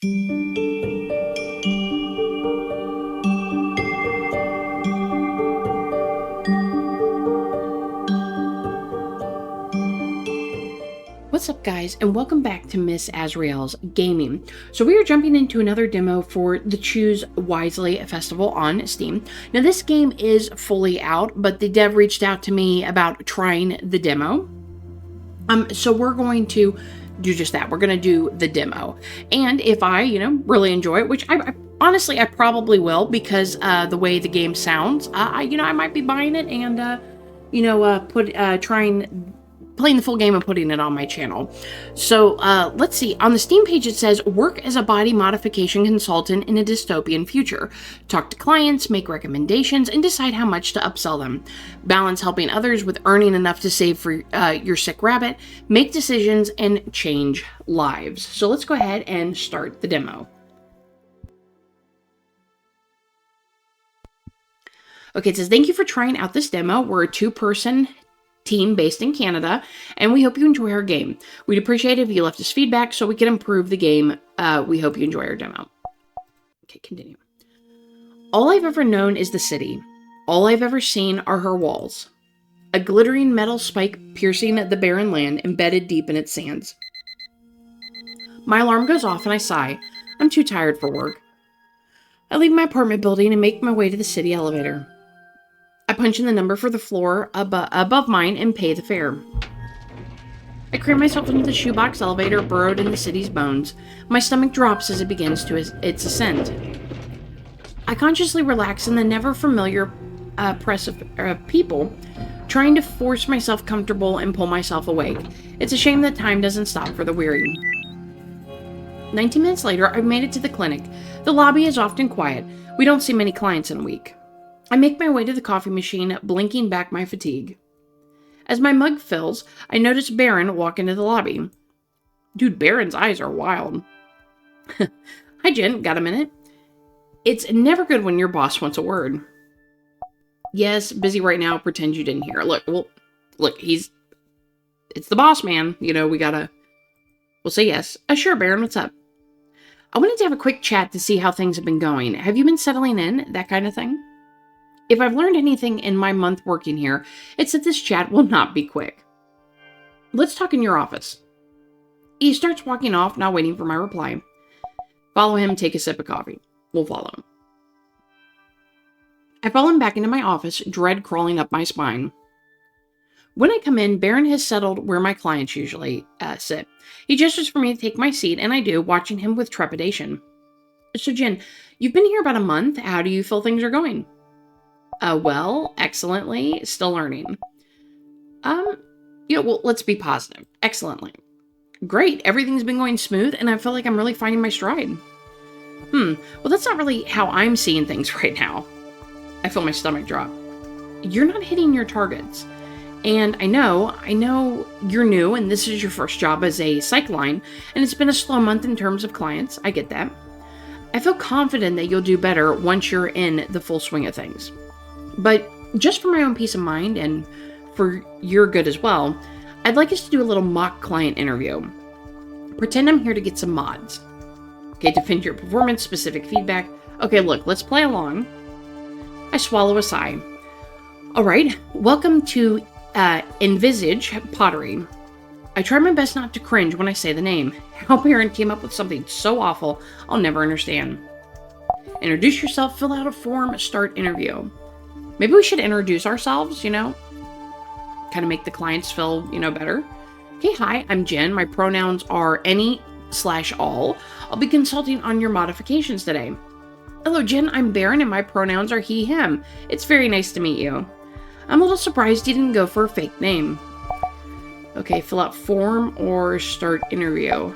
What's up, guys, and welcome back to Miss Azrael's Gaming. So we are jumping into another demo for the Choosewiselyfestival on Steam. Now this game is fully out, but the dev reached out to me about trying the demo. So we're going to do just that. We're going to do the demo. And if I, really enjoy it, which I honestly, I probably will, because the way the game sounds, I might be buying it and, playing the full game and putting it on my channel. So let's see. On the Steam page, it says, work as a body modification consultant in a dystopian future. Talk to clients, make recommendations, and decide how much to upsell them. Balance helping others with earning enough to save for your sick rabbit. Make decisions and change lives. So let's go ahead and start the demo. Okay, it says, thank you for trying out this demo. We're a two-person team based in Canada, and we hope you enjoy our game. We'd appreciate it if you left us feedback so we can improve the game. We hope you enjoy our demo. Okay, continue. All I've ever known is the city. All I've ever seen are her walls. A glittering metal spike piercing the barren land embedded deep in its sands. My alarm goes off and I sigh. I'm too tired for work. I leave my apartment building and make my way to the city elevator. I punch in the number for the floor above mine and pay the fare. I cram myself into the shoebox elevator burrowed in the city's bones. My stomach drops as it begins its ascent. I consciously relax in the never-familiar press of people, trying to force myself comfortable and pull myself awake. It's a shame that time doesn't stop for the weary. 19 minutes later, I've made it to the clinic. The lobby is often quiet. We don't see many clients in a week. I make my way to the coffee machine, blinking back my fatigue. As my mug fills, I notice Baron walk into the lobby. Dude, Baron's eyes are wild. Hi, Jen. Got a minute? It's never good when your boss wants a word. Yes, busy right now. Pretend you didn't hear. Look, it's the boss, man. We'll say yes. Sure, Baron, what's up? I wanted to have a quick chat to see how things have been going. Have you been settling in? That kind of thing? If I've learned anything in my month working here, it's that this chat will not be quick. Let's talk in your office. He starts walking off, not waiting for my reply. Follow him, take a sip of coffee. We'll follow him. I follow him back into my office, dread crawling up my spine. When I come in, Baron has settled where my clients usually sit. He gestures for me to take my seat, and I do, watching him with trepidation. So Jen, you've been here about a month. How do you feel things are going? Well, excellently. Still learning. Let's be positive. Excellently. Great. Everything's been going smooth, and I feel like I'm really finding my stride. Well, that's not really how I'm seeing things right now. I feel my stomach drop. You're not hitting your targets. And I know you're new, and this is your first job as a psych line, and it's been a slow month in terms of clients. I get that. I feel confident that you'll do better once you're in the full swing of things. But just for my own peace of mind and for your good as well, I'd like us to do a little mock client interview. Pretend I'm here to get some mods. Okay, defend your performance, specific feedback. Okay, look, let's play along. I swallow a sigh. All right, welcome to Envisage Pottery. I try my best not to cringe when I say the name. How Baron came up with something so awful, I'll never understand. Introduce yourself, fill out a form, start interview. Maybe we should introduce ourselves, kind of make the clients feel, better. Okay, hi, I'm Jen. My pronouns are any/all. I'll be consulting on your modifications today. Hello, Jen. I'm Baron, and my pronouns are he, him. It's very nice to meet you. I'm a little surprised you didn't go for a fake name. Okay, fill out form or start interview.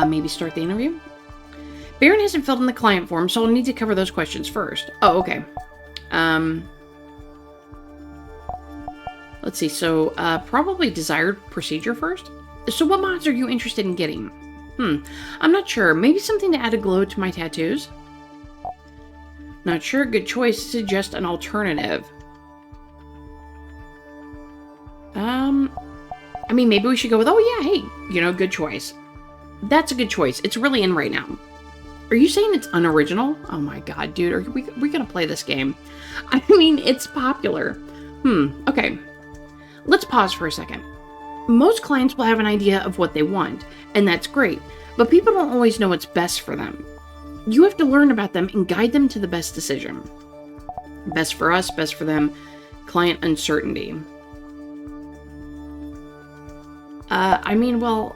Maybe start the interview? Baron hasn't filled in the client form, so I'll need to cover those questions first. Oh, okay. Let's see. So, probably desired procedure first. So what mods are you interested in getting? I'm not sure. Maybe something to add a glow to my tattoos? Not sure. Good choice. Suggest an alternative. I mean, maybe we should go with, oh yeah, hey, good choice. That's a good choice. It's really in right now. Are you saying it's unoriginal? Oh my god, dude. Are we gonna play this game? I mean, it's popular. Okay. Let's pause for a second. Most clients will have an idea of what they want, and that's great, but people don't always know what's best for them. You have to learn about them and guide them to the best decision. Best for us, best for them. Client uncertainty. I mean, well,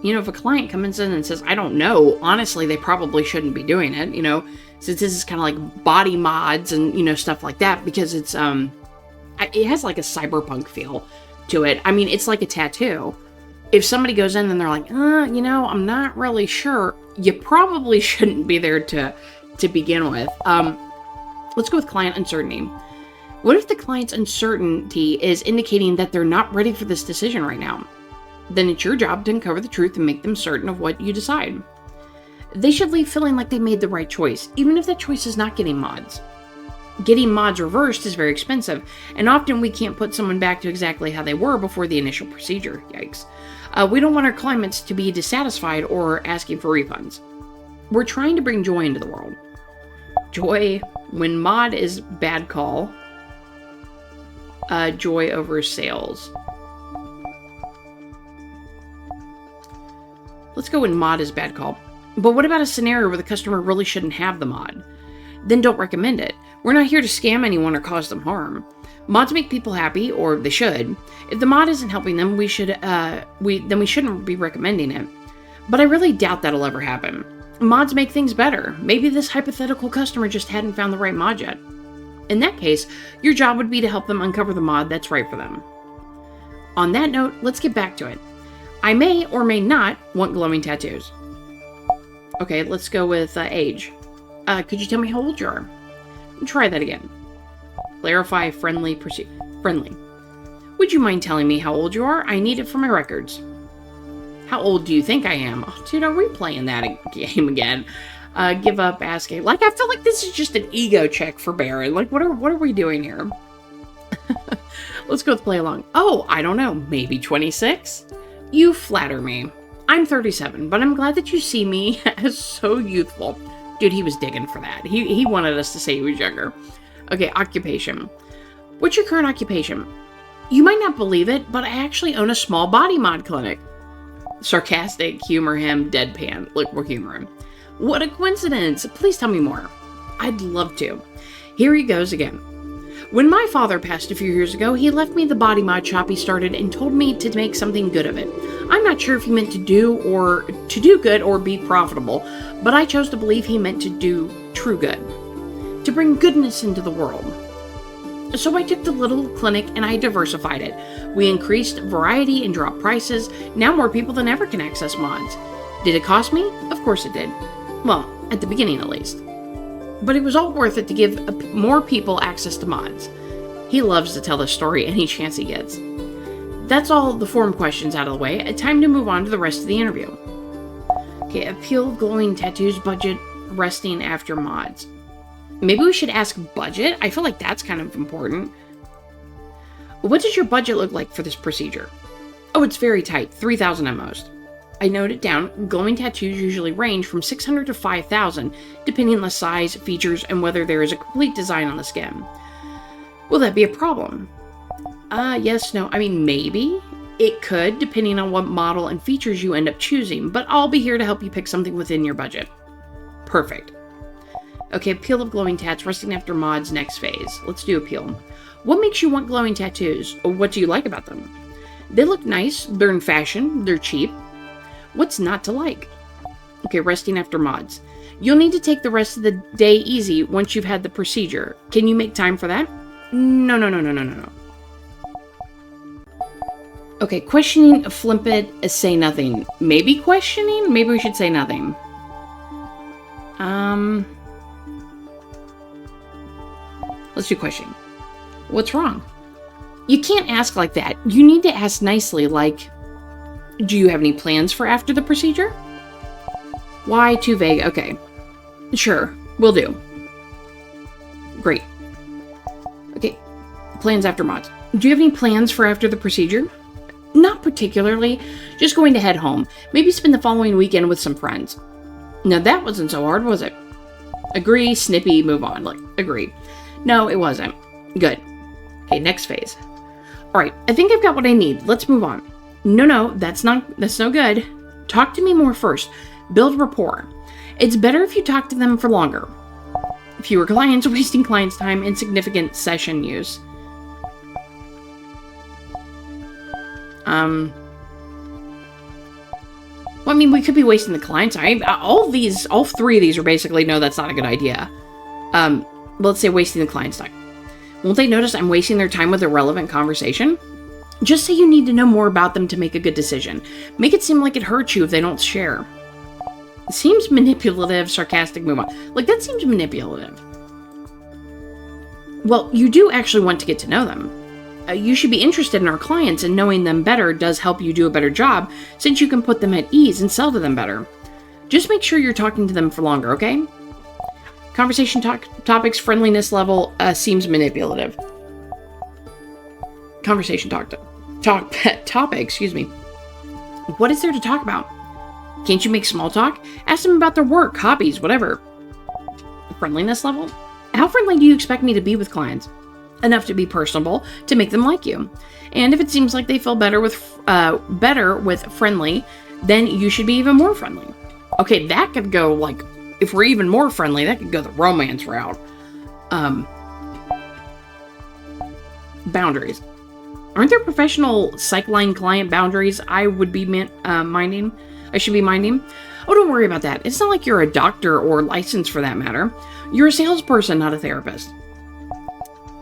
if a client comes in and says, I don't know, honestly, they probably shouldn't be doing it, since this is kind of like body mods and, stuff like that, because it's, it has like a cyberpunk feel to it. I mean, it's like a tattoo. If somebody goes in and they're like, I'm not really sure, you probably shouldn't be there to begin with. Let's go with client uncertainty. What if the client's uncertainty is indicating that they're not ready for this decision right now? Then it's your job to uncover the truth and make them certain of what you decide. They should leave feeling like they made the right choice, even if that choice is not getting mods. Getting mods reversed is very expensive, and often we can't put someone back to exactly how they were before the initial procedure. Yikes. We don't want our clients to be dissatisfied or asking for refunds. We're trying to bring joy into the world. Joy, when mod is bad call. Joy over sales. Let's go when mod is bad call. But what about a scenario where the customer really shouldn't have the mod? Then don't recommend it. We're not here to scam anyone or cause them harm. Mods make people happy, or they should. If the mod isn't helping them, we shouldn't be recommending it. But I really doubt that'll ever happen. Mods make things better. Maybe this hypothetical customer just hadn't found the right mod yet. In that case, your job would be to help them uncover the mod that's right for them. On that note, let's get back to it. I may or may not want glowing tattoos. Okay, let's go with age. Could you tell me how old you are? Try that again. Clarify, friendly. Would you mind telling me how old you are? I need it for my records. How old do you think I am? Oh, dude, are we playing that game again? Give up, asking. Like, I feel like this is just an ego check for Baron. Like, what are we doing here? Let's go with play along. Oh, I don't know. Maybe 26? You flatter me. I'm 37, but I'm glad that you see me as so youthful. Dude, he was digging for that. He wanted us to say he was younger. Okay, occupation. What's your current occupation? You might not believe it, but I actually own a small body mod clinic. Sarcastic, humor him, deadpan. Look, we're humoring. What a coincidence. Please tell me more. I'd love to. Here he goes again. When my father passed a few years ago, he left me the body mod shop he started and told me to make something good of it. I'm not sure if he meant to do good or be profitable, but I chose to believe he meant to do true good, to bring goodness into the world. So I took the little clinic and I diversified it. We increased variety and dropped prices. Now more people than ever can access mods. Did it cost me? Of course it did. Well, at the beginning at least. But it was all worth it to give more people access to mods. He loves to tell the story any chance he gets. That's all the form questions out of the way. Time to move on to the rest of the interview. Okay, appeal, glowing tattoos, budget, resting after mods. Maybe we should ask budget? I feel like that's kind of important. What does your budget look like for this procedure? Oh, it's very tight, 3,000 at most. I noted down, glowing tattoos usually range from 600 to 5,000, depending on the size, features, and whether there is a complete design on the skin. Will that be a problem? Yes, no, I mean, maybe. It could, depending on what model and features you end up choosing, but I'll be here to help you pick something within your budget. Perfect. Okay, appeal of glowing tats, resting after mods, next phase. Let's do appeal. What makes you want glowing tattoos? Or what do you like about them? They look nice, they're in fashion, they're cheap. What's not to like? Okay, resting after mods. You'll need to take the rest of the day easy once you've had the procedure. Can you make time for that? No. Okay, questioning, flimp it, say nothing. Maybe questioning? Maybe we should say nothing. Let's do questioning. What's wrong? You can't ask like that. You need to ask nicely, like, do you have any plans for after the procedure? Why too vague? Okay. Sure, will do. Great. Okay, plans after mods. Do you have any plans for after the procedure? Not particularly. Just going to head home. Maybe spend the following weekend with some friends. Now that wasn't so hard, was it? Agree, snippy, move on. Like, agree. No, it wasn't. Good. Okay, next phase. Alright, I think I've got what I need. Let's move on. No, that's no good. Talk to me more first. Build rapport. It's better if you talk to them for longer. Fewer clients, wasting clients' time, insignificant session use. Well, I mean, we could be wasting the client's time. All three of these are basically, no, that's not a good idea. Let's say wasting the client's time. Won't they notice I'm wasting their time with irrelevant conversation? Just say you need to know more about them to make a good decision. Make it seem like it hurts you if they don't share. Seems manipulative, sarcastic, move on. Like, that seems manipulative. Well, you do actually want to get to know them. You should be interested in our clients, and knowing them better does help you do a better job, since you can put them at ease and sell to them better. Just make sure you're talking to them for longer, okay? Conversation topics, friendliness level, seems manipulative. Conversation topic, excuse me. What is there to talk about? Can't you make small talk? Ask them about their work, hobbies, whatever. Friendliness level? How friendly do you expect me to be with clients? Enough to be personable, to make them like you. And if it seems like they feel better with friendly, then you should be even more friendly. Okay, that could go, like, if we're even more friendly, that could go the romance route. Boundaries. Aren't there professional Cyberpunk client boundaries I would be minding? I should be minding? Oh, don't worry about that. It's not like you're a doctor or licensed for that matter. You're a salesperson, not a therapist.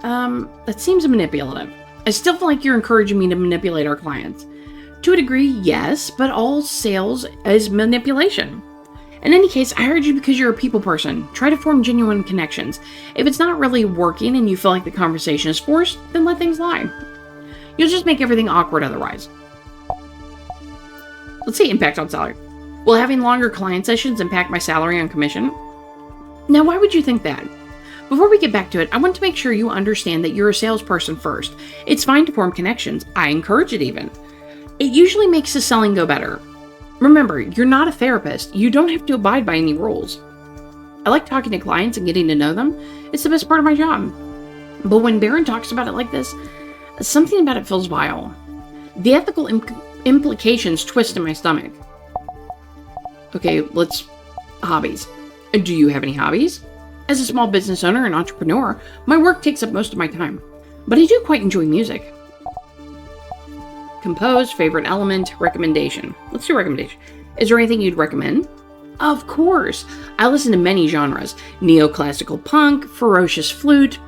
That seems manipulative. I still feel like you're encouraging me to manipulate our clients. To a degree, yes, but all sales is manipulation. In any case, I hired you because you're a people person. Try to form genuine connections. If it's not really working and you feel like the conversation is forced, then let things lie. You'll just make everything awkward otherwise. Let's see impact on salary. Will having longer client sessions impact my salary on commission? Now, why would you think that? Before we get back to it, I want to make sure you understand that you're a salesperson first. It's fine to form connections. I encourage it even. It usually makes the selling go better. Remember, you're not a therapist. You don't have to abide by any rules. I like talking to clients and getting to know them. It's the best part of my job. But when Baron talks about it like this, something about it feels vile. The ethical implications twist in my stomach. Okay, hobbies. Do you have any hobbies? As a small business owner and entrepreneur, my work takes up most of my time. But I do quite enjoy music. Compose, favorite element, recommendation. Let's do recommendation. Is there anything you'd recommend? Of course. I listen to many genres. Neoclassical punk, ferocious flute,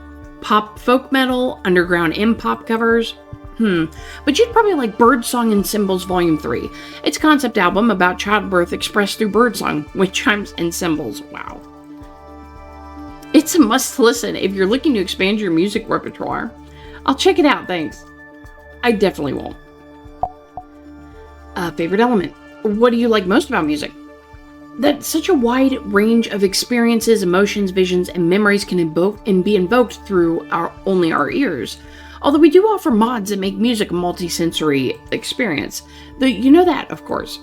pop folk metal, underground pop covers. But you'd probably like Birdsong and Symbols Volume 3. It's a concept album about childbirth expressed through birdsong, with chimes and cymbals. Wow. It's a must listen if you're looking to expand your music repertoire. I'll check it out, thanks. I definitely won't. Favorite element. What do you like most about music? That such a wide range of experiences, emotions, visions, and memories can be invoked through only our ears. Although we do offer mods that make music a multi-sensory experience. You know that, of course.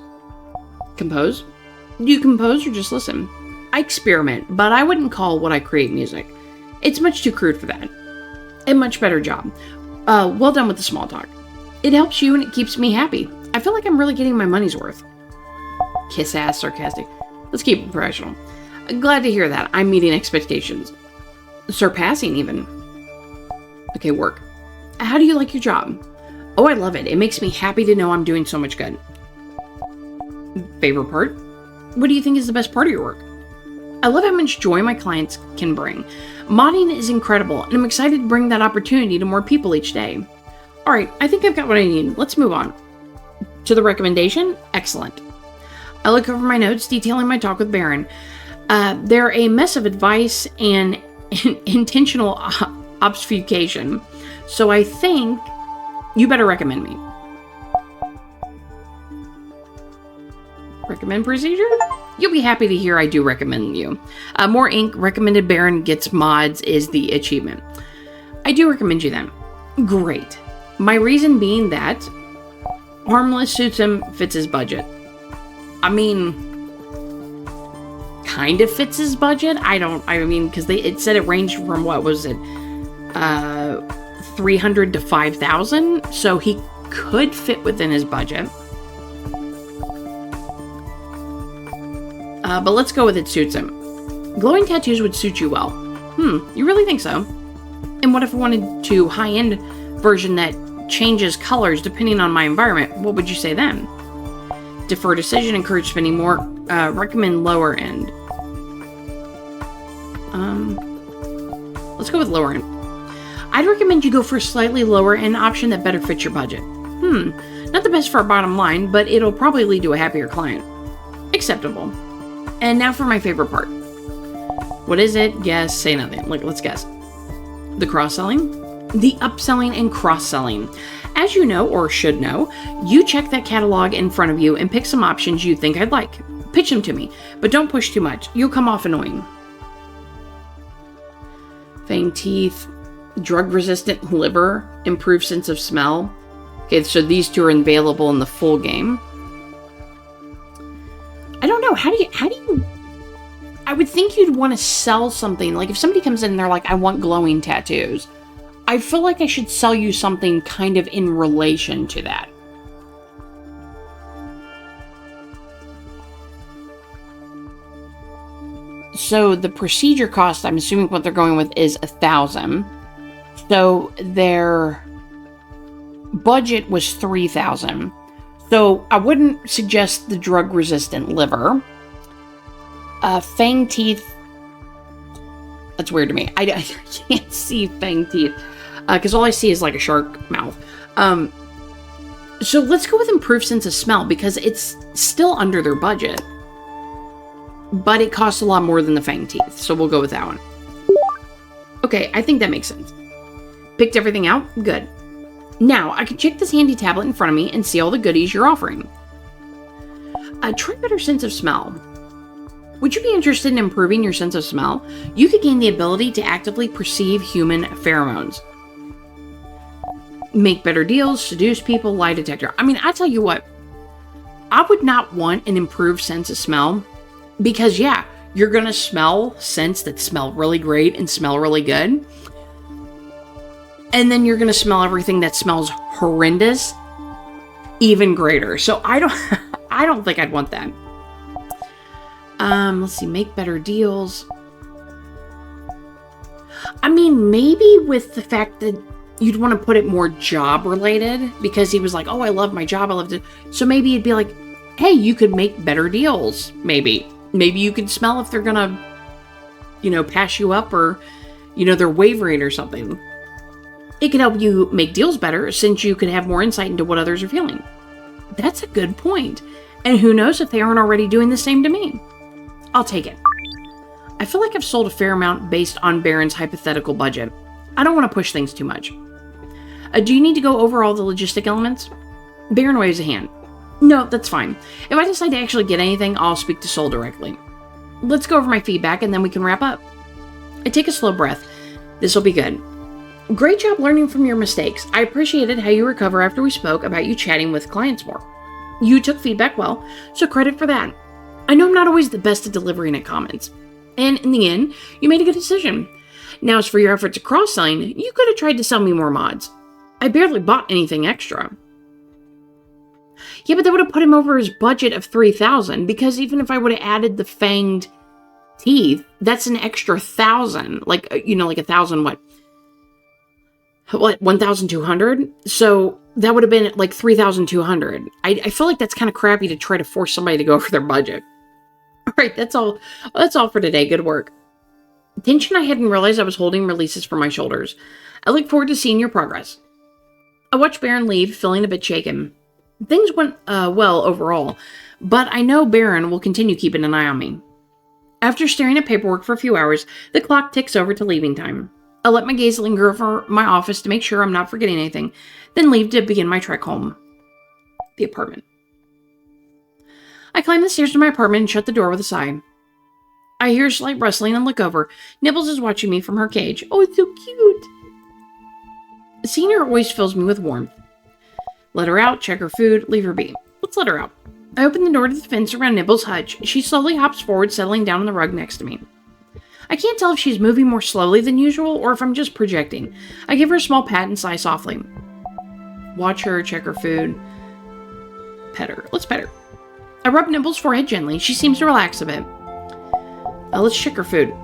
Compose? Do you compose or just listen? I experiment, but I wouldn't call what I create music. It's much too crude for that. A much better job. Well done with the small talk. It helps you and it keeps me happy. I feel like I'm really getting my money's worth. Kiss ass, sarcastic. Let's keep it professional. Glad to hear that. I'm meeting expectations. Surpassing, even. Okay, work. How do you like your job? Oh, I love it. It makes me happy to know I'm doing so much good. Favorite part? What do you think is the best part of your work? I love how much joy my clients can bring. Modding is incredible, and I'm excited to bring that opportunity to more people each day. Alright, I think I've got what I need. Let's move on. To the recommendation? Excellent. I look over my notes detailing my talk with Baron. They're a mess of advice and intentional obfuscation. So I think you better recommend me. Recommend procedure? You'll be happy to hear I do recommend you. More ink, recommended Baron gets mods is the achievement. I do recommend you then. Great. My reason being that Harmless, suits him, fits his budget. I mean, kind of fits his budget. Because it said it ranged from, what was it? 300 to 5,000. So he could fit within his budget. But let's go with it suits him. Glowing tattoos would suit you well. You really think so? And what if I wanted to high-end version that changes colors depending on my environment? What would you say then? Defer decision, encourage spending more, recommend lower end. Let's go with lower end. I'd recommend you go for a slightly lower end option that better fits your budget. Not the best for our bottom line, but it'll probably lead to a happier client. Acceptable. And now for my favorite part. What is it? Guess, say nothing. Let's guess. The cross-selling? The upselling and cross-selling. As you know, or should know, you check that catalog in front of you and pick some options you think I'd like. Pitch them to me, but don't push too much. You'll come off annoying. Fang teeth, drug-resistant liver, improved sense of smell. Okay, so these two are available in the full game. I don't know. How do you... I would think you'd want to sell something. Like if somebody comes in and they're like, I want glowing tattoos. I feel like I should sell you something kind of in relation to that. So the procedure cost, I'm assuming what they're going with is 1,000. So their budget was 3,000. So I wouldn't suggest the drug-resistant liver. Fang teeth. That's weird to me. I can't see fang teeth. Because all I see is like a shark mouth. So let's go with improved sense of smell. Because it's still under their budget. But it costs a lot more than the fang teeth. So we'll go with that one. Okay, I think that makes sense. Picked everything out? Good. Now, I can check this handy tablet in front of me and see all the goodies you're offering. Try better sense of smell. Would you be interested in improving your sense of smell? You could gain the ability to actively perceive human pheromones. Make better deals, seduce people, lie detector. I mean, I tell you what. I would not want an improved sense of smell. Because, yeah, you're going to smell scents that smell really great and smell really good. And then you're going to smell everything that smells horrendous even greater. So I don't think I'd want that. Let's see, make better deals. I mean, maybe with the fact that you'd want to put it more job related because he was like, oh, I love my job. I love it. So maybe it'd be like, hey, you could make better deals. Maybe you could smell if they're going to, pass you up or, they're wavering or something. It could help you make deals better since you could have more insight into what others are feeling. That's a good point. And who knows if they aren't already doing the same to me. I'll take it. I feel like I've sold a fair amount based on Baron's hypothetical budget. I don't want to push things too much. Do you need to go over all the logistic elements? Baron waves a hand. No, that's fine. If I decide to actually get anything, I'll speak to Sol directly. Let's go over my feedback and then we can wrap up. I take a slow breath. This will be good. Great job learning from your mistakes. I appreciated how you recover after we spoke about you chatting with clients more. You took feedback well, so credit for that. I know I'm not always the best at delivering at comments. And in the end, you made a good decision. Now as for your efforts at cross-selling, you could have tried to sell me more mods. I barely bought anything extra. Yeah, but that would have put him over his budget of 3,000, because even if I would have added the fanged teeth, that's an extra 1,000. Like 1,000 what? What, 1,200? So that would have been like 3,200. I feel like that's kind of crappy to try to force somebody to go over their budget. All right, that's all for today. Good work. Tension I hadn't realized I was holding releases from my shoulders. I look forward to seeing your progress. I watched Baron leave, feeling a bit shaken. Things went well overall, but I know Baron will continue keeping an eye on me. After staring at paperwork for a few hours, the clock ticks over to leaving time. I'll let my gaze linger over my office to make sure I'm not forgetting anything, then leave to begin my trek home. The apartment. I climb the stairs to my apartment and shut the door with a sigh. I hear a slight rustling and look over. Nibbles is watching me from her cage. Oh, it's so cute. Seeing her always fills me with warmth. Let her out, check her food, leave her be. Let's let her out. I open the door to the fence around Nibbles' hutch. She slowly hops forward, settling down on the rug next to me. I can't tell if she's moving more slowly than usual or if I'm just projecting. I give her a small pat and sigh softly. Watch her, check her food. Pet her. Let's pet her. I rub Nibbles' forehead gently. She seems to relax a bit. Let's check her food.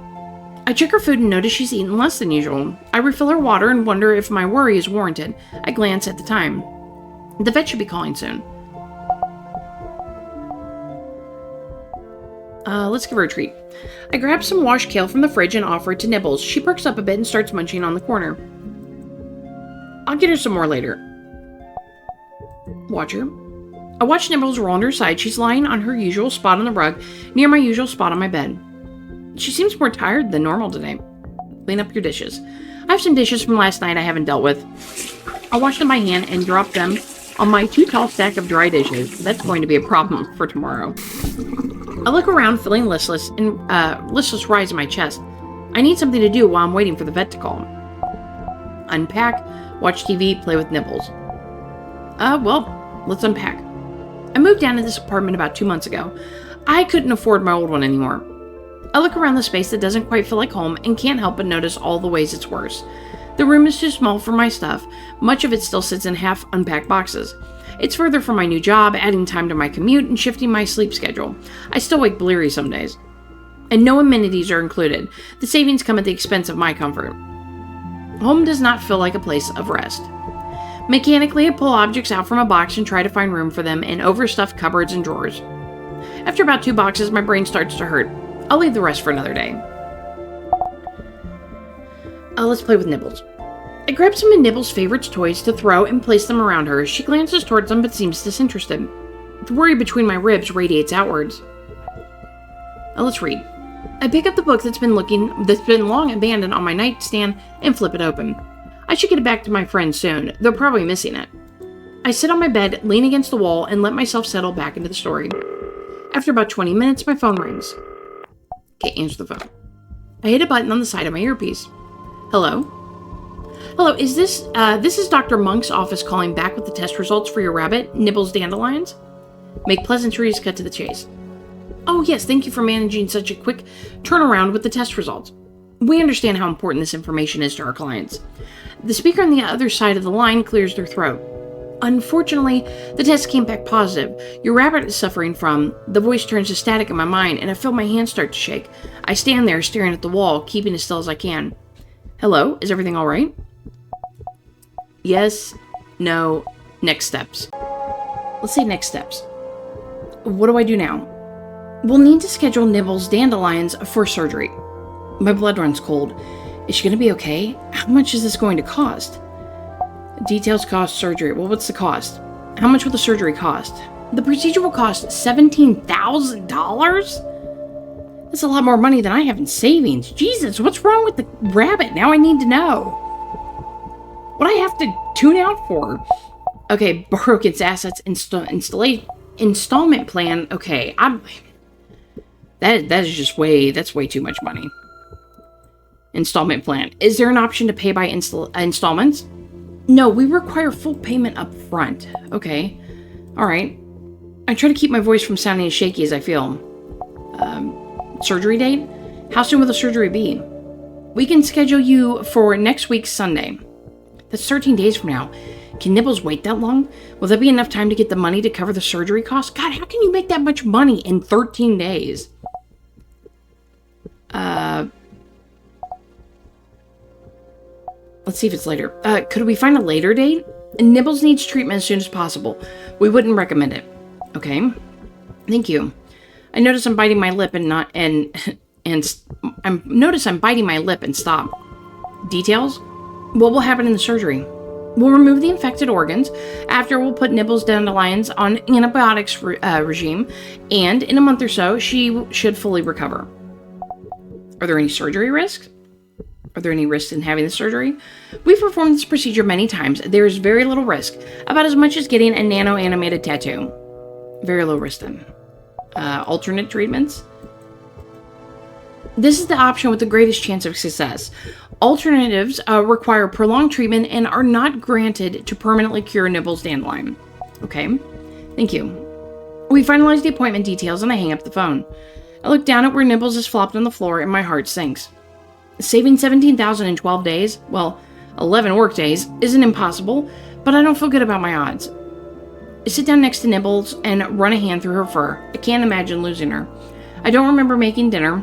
I check her food and notice she's eaten less than usual. I refill her water and wonder if my worry is warranted. I glance at the time. The vet should be calling soon. Let's give her a treat. I grab some washed kale from the fridge and offer it to Nibbles. She perks up a bit and starts munching on the corner. I'll get her some more later. Watch her. I watch Nibbles roll on her side. She's lying on her usual spot on the rug, near my usual spot on my bed. She seems more tired than normal today. Clean up your dishes. I have some dishes from last night I haven't dealt with. I wash them by hand and drop them on my too tall stack of dry dishes. That's going to be a problem for tomorrow. I look around, feeling listless, and listless rise in my chest. I need something to do while I'm waiting for the vet to call. Unpack, watch TV, play with Nibbles. Well, let's unpack. I moved down to this apartment about 2 months ago. I couldn't afford my old one anymore. I look around the space that doesn't quite feel like home and can't help but notice all the ways it's worse. The room is too small for my stuff. Much of it still sits in half-unpacked boxes. It's further from my new job, adding time to my commute and shifting my sleep schedule. I still wake bleary some days. And no amenities are included. The savings come at the expense of my comfort. Home does not feel like a place of rest. Mechanically, I pull objects out from a box and try to find room for them in overstuffed cupboards and drawers. After about 2 boxes, my brain starts to hurt. I'll leave the rest for another day. Let's play with Nibbles. I grab some of Nibbles' favorite toys to throw and place them around her. She glances towards them but seems disinterested. The worry between my ribs radiates outwards. Let's read. I pick up the book that's been long abandoned on my nightstand and flip it open. I should get it back to my friends soon. They're probably missing it. I sit on my bed, lean against the wall, and let myself settle back into the story. After about 20 minutes, my phone rings. Okay, answer the phone. I hit a button on the side of my earpiece. Hello? Hello, is this is Dr. Monk's office calling back with the test results for your rabbit, Nibbles Dandelions? Make pleasantries, cut to the chase. Oh yes, thank you for managing such a quick turnaround with the test results. We understand how important this information is to our clients. The speaker on the other side of the line clears their throat. Unfortunately, the test came back positive. Your rabbit is suffering from... The voice turns to static in my mind, and I feel my hands start to shake. I stand there, staring at the wall, keeping as still as I can. Hello? Is everything all right? Yes. No. Next steps. Let's say next steps. What do I do now? We'll need to schedule Nibbles Dandelions for surgery. My blood runs cold. Is she going to be okay? How much is this going to cost? Details, cost, surgery. Well, what's the cost? How much will the surgery cost? The procedure will cost $17,000? That's a lot more money than I have in savings. Jesus, what's wrong with the rabbit? Now I need to know. What I have to tune out for? Okay, borrow its assets, installment plan. Okay, that's way too much money. Installment plan. Is there an option to pay by installments? No, we require full payment up front. Okay. Alright. I try to keep my voice from sounding as shaky as I feel. Surgery date? How soon will the surgery be? We can schedule you for next week's Sunday. That's 13 days from now. Can Nibbles wait that long? Will that be enough time to get the money to cover the surgery costs? God, how can you make that much money in 13 days? Let's see if it's later. Could we find a later date? Nibbles needs treatment as soon as possible. We wouldn't recommend it. Okay. Thank you. I notice I'm biting my lip and I'm biting my lip and stop. Details? What will happen in the surgery? We'll remove the infected organs. After, we'll put Nibbles Dandelions on antibiotics regime, and in a month or so, she should fully recover. Are there any surgery risks? Are there any risks in having the surgery? We've performed this procedure many times. There is very little risk, about as much as getting a nano-animated tattoo. Very low risk then. Alternate treatments? This is the option with the greatest chance of success. Alternatives require prolonged treatment and are not granted to permanently cure Nibbles' dandelion. Okay, thank you. We finalize the appointment details and I hang up the phone. I look down at where Nibbles is flopped on the floor and my heart sinks. Saving $17,000 in 12 days, well, 11 work days, isn't impossible, but I don't feel good about my odds. I sit down next to Nibbles and run a hand through her fur. I can't imagine losing her. I don't remember making dinner,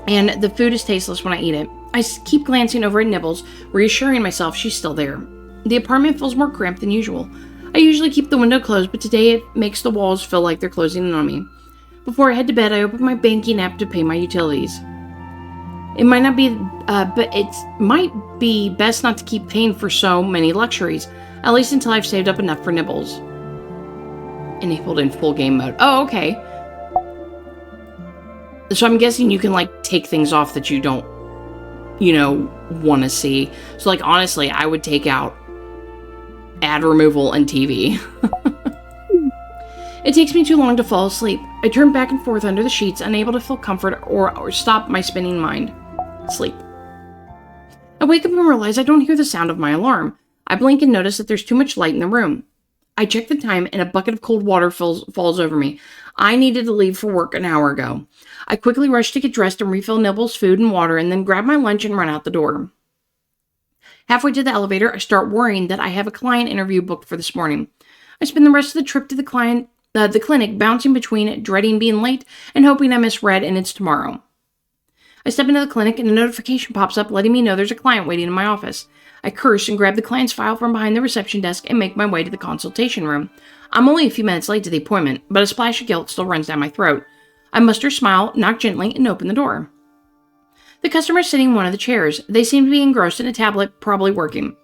and the food is tasteless when I eat it. I keep glancing over at Nibbles, reassuring myself she's still there. The apartment feels more cramped than usual. I usually keep the window closed, but today it makes the walls feel like they're closing in on me. Before I head to bed, I open my banking app to pay my utilities. It might not be, but it might be best not to keep paying for so many luxuries, at least until I've saved up enough for Nibbles. Enabled in full game mode. Oh, okay. So I'm guessing you can, like, take things off that you don't, want to see. So, like, honestly, I would take out ad removal and TV. It takes me too long to fall asleep. I turn back and forth under the sheets, unable to feel comfort or stop my spinning mind. Sleep. I wake up and realize I don't hear the sound of my alarm. I blink and notice that there's too much light in the room. I check the time and a bucket of cold water falls over me. I needed to leave for work an hour ago. I quickly rush to get dressed and refill Nibbles' food and water and then grab my lunch and run out the door. Halfway to the elevator, I start worrying that I have a client interview booked for this morning. I spend the rest of the trip to the clinic bouncing between dreading being late and hoping I misread and it's tomorrow. I step into the clinic and a notification pops up letting me know there's a client waiting in my office. I curse and grab the client's file from behind the reception desk and make my way to the consultation room. I'm only a few minutes late to the appointment, but a splash of guilt still runs down my throat. I muster a smile, knock gently, and open the door. The customer is sitting in one of the chairs. They seem to be engrossed in a tablet, probably working.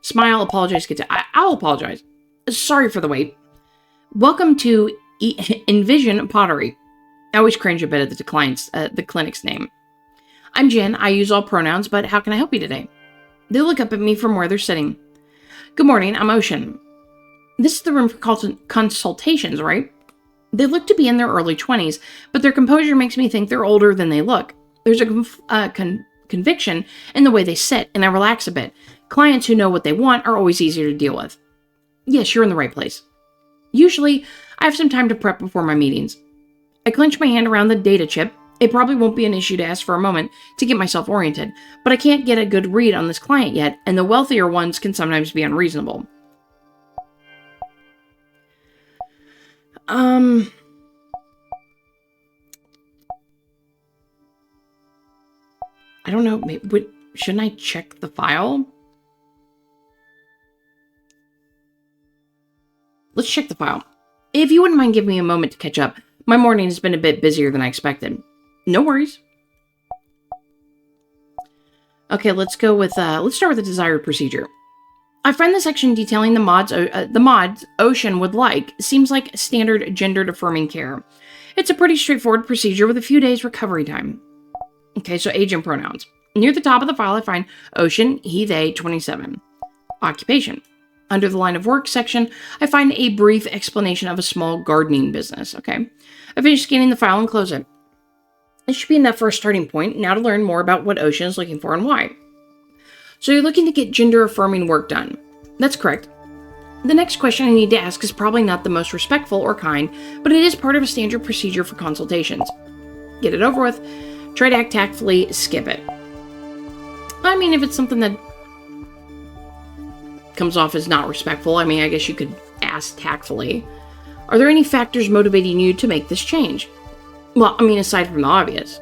Smile, apologize, I'll apologize. Sorry for the wait. Welcome to Envision Pottery. I always cringe a bit at the clinic's name. I'm Jen. I use all pronouns, but how can I help you today? They look up at me from where they're sitting. Good morning, I'm Ocean. This is the room for consultations, right? They look to be in their early 20s, but their composure makes me think they're older than they look. There's a conviction in the way they sit, and I relax a bit. Clients who know what they want are always easier to deal with. Yes, you're in the right place. Usually, I have some time to prep before my meetings. I clench my hand around the data chip. It probably won't be an issue to ask for a moment to get myself oriented, but I can't get a good read on this client yet, and the wealthier ones can sometimes be unreasonable. I don't know, shouldn't I check the file? Let's check the file. If you wouldn't mind giving me a moment to catch up, my morning has been a bit busier than I expected. No worries. Okay, let's start with the desired procedure. I find the section detailing the mods Ocean would like seems like standard gendered affirming care. It's a pretty straightforward procedure with a few days recovery time. Okay, so age and pronouns. Near the top of the file, I find Ocean, he, they, 27. Occupation. Under the line of work section, I find a brief explanation of a small gardening business. Okay, I finish scanning the file and close it. This should be enough for a starting point. Now to learn more about what Ocean is looking for and why. So you're looking to get gender-affirming work done. That's correct. The next question I need to ask is probably not the most respectful or kind, but it is part of a standard procedure for consultations. Get it over with. Try to act tactfully. Skip it. I mean, if it's something that comes off as not respectful, I mean, I guess you could ask tactfully. Are there any factors motivating you to make this change? Well, I mean, aside from the obvious.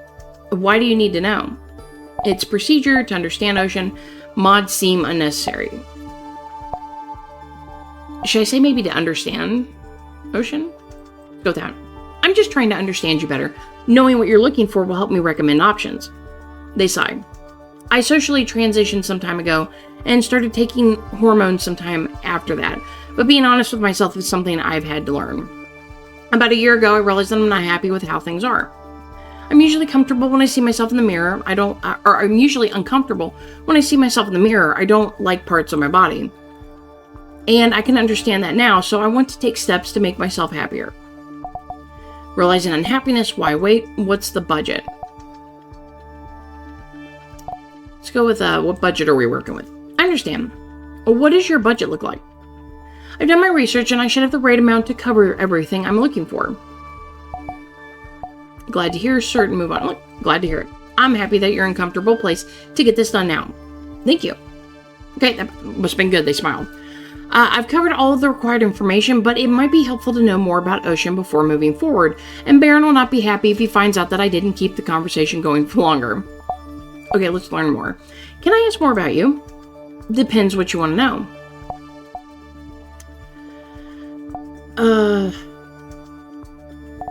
Why do you need to know? It's procedure to understand Ocean. Mods seem unnecessary. Should I say maybe to understand Ocean? Go with that. I'm just trying to understand you better. Knowing what you're looking for will help me recommend options. They sigh. I socially transitioned some time ago and started taking hormones sometime after that, but being honest with myself is something I've had to learn. About a year ago, I realized that I'm not happy with how things are. I'm usually comfortable when I see myself in the mirror. I'm usually uncomfortable when I see myself in the mirror. I don't like parts of my body. And I can understand that now, so I want to take steps to make myself happier. Realizing unhappiness, why wait? What's the budget? go with, what budget are we working with? I understand. What does your budget look like? I've done my research and I should have the right amount to cover everything I'm looking for. Glad to hear, certain move on. Look, glad to hear it. I'm happy that you're in a comfortable place to get this done now. Thank you. Okay, that must have been good, they smiled. I've covered all of the required information, but it might be helpful to know more about Ocean before moving forward, and Baron will not be happy if he finds out that I didn't keep the conversation going for longer. Okay, let's learn more. Can I ask more about you? Depends what you want to know.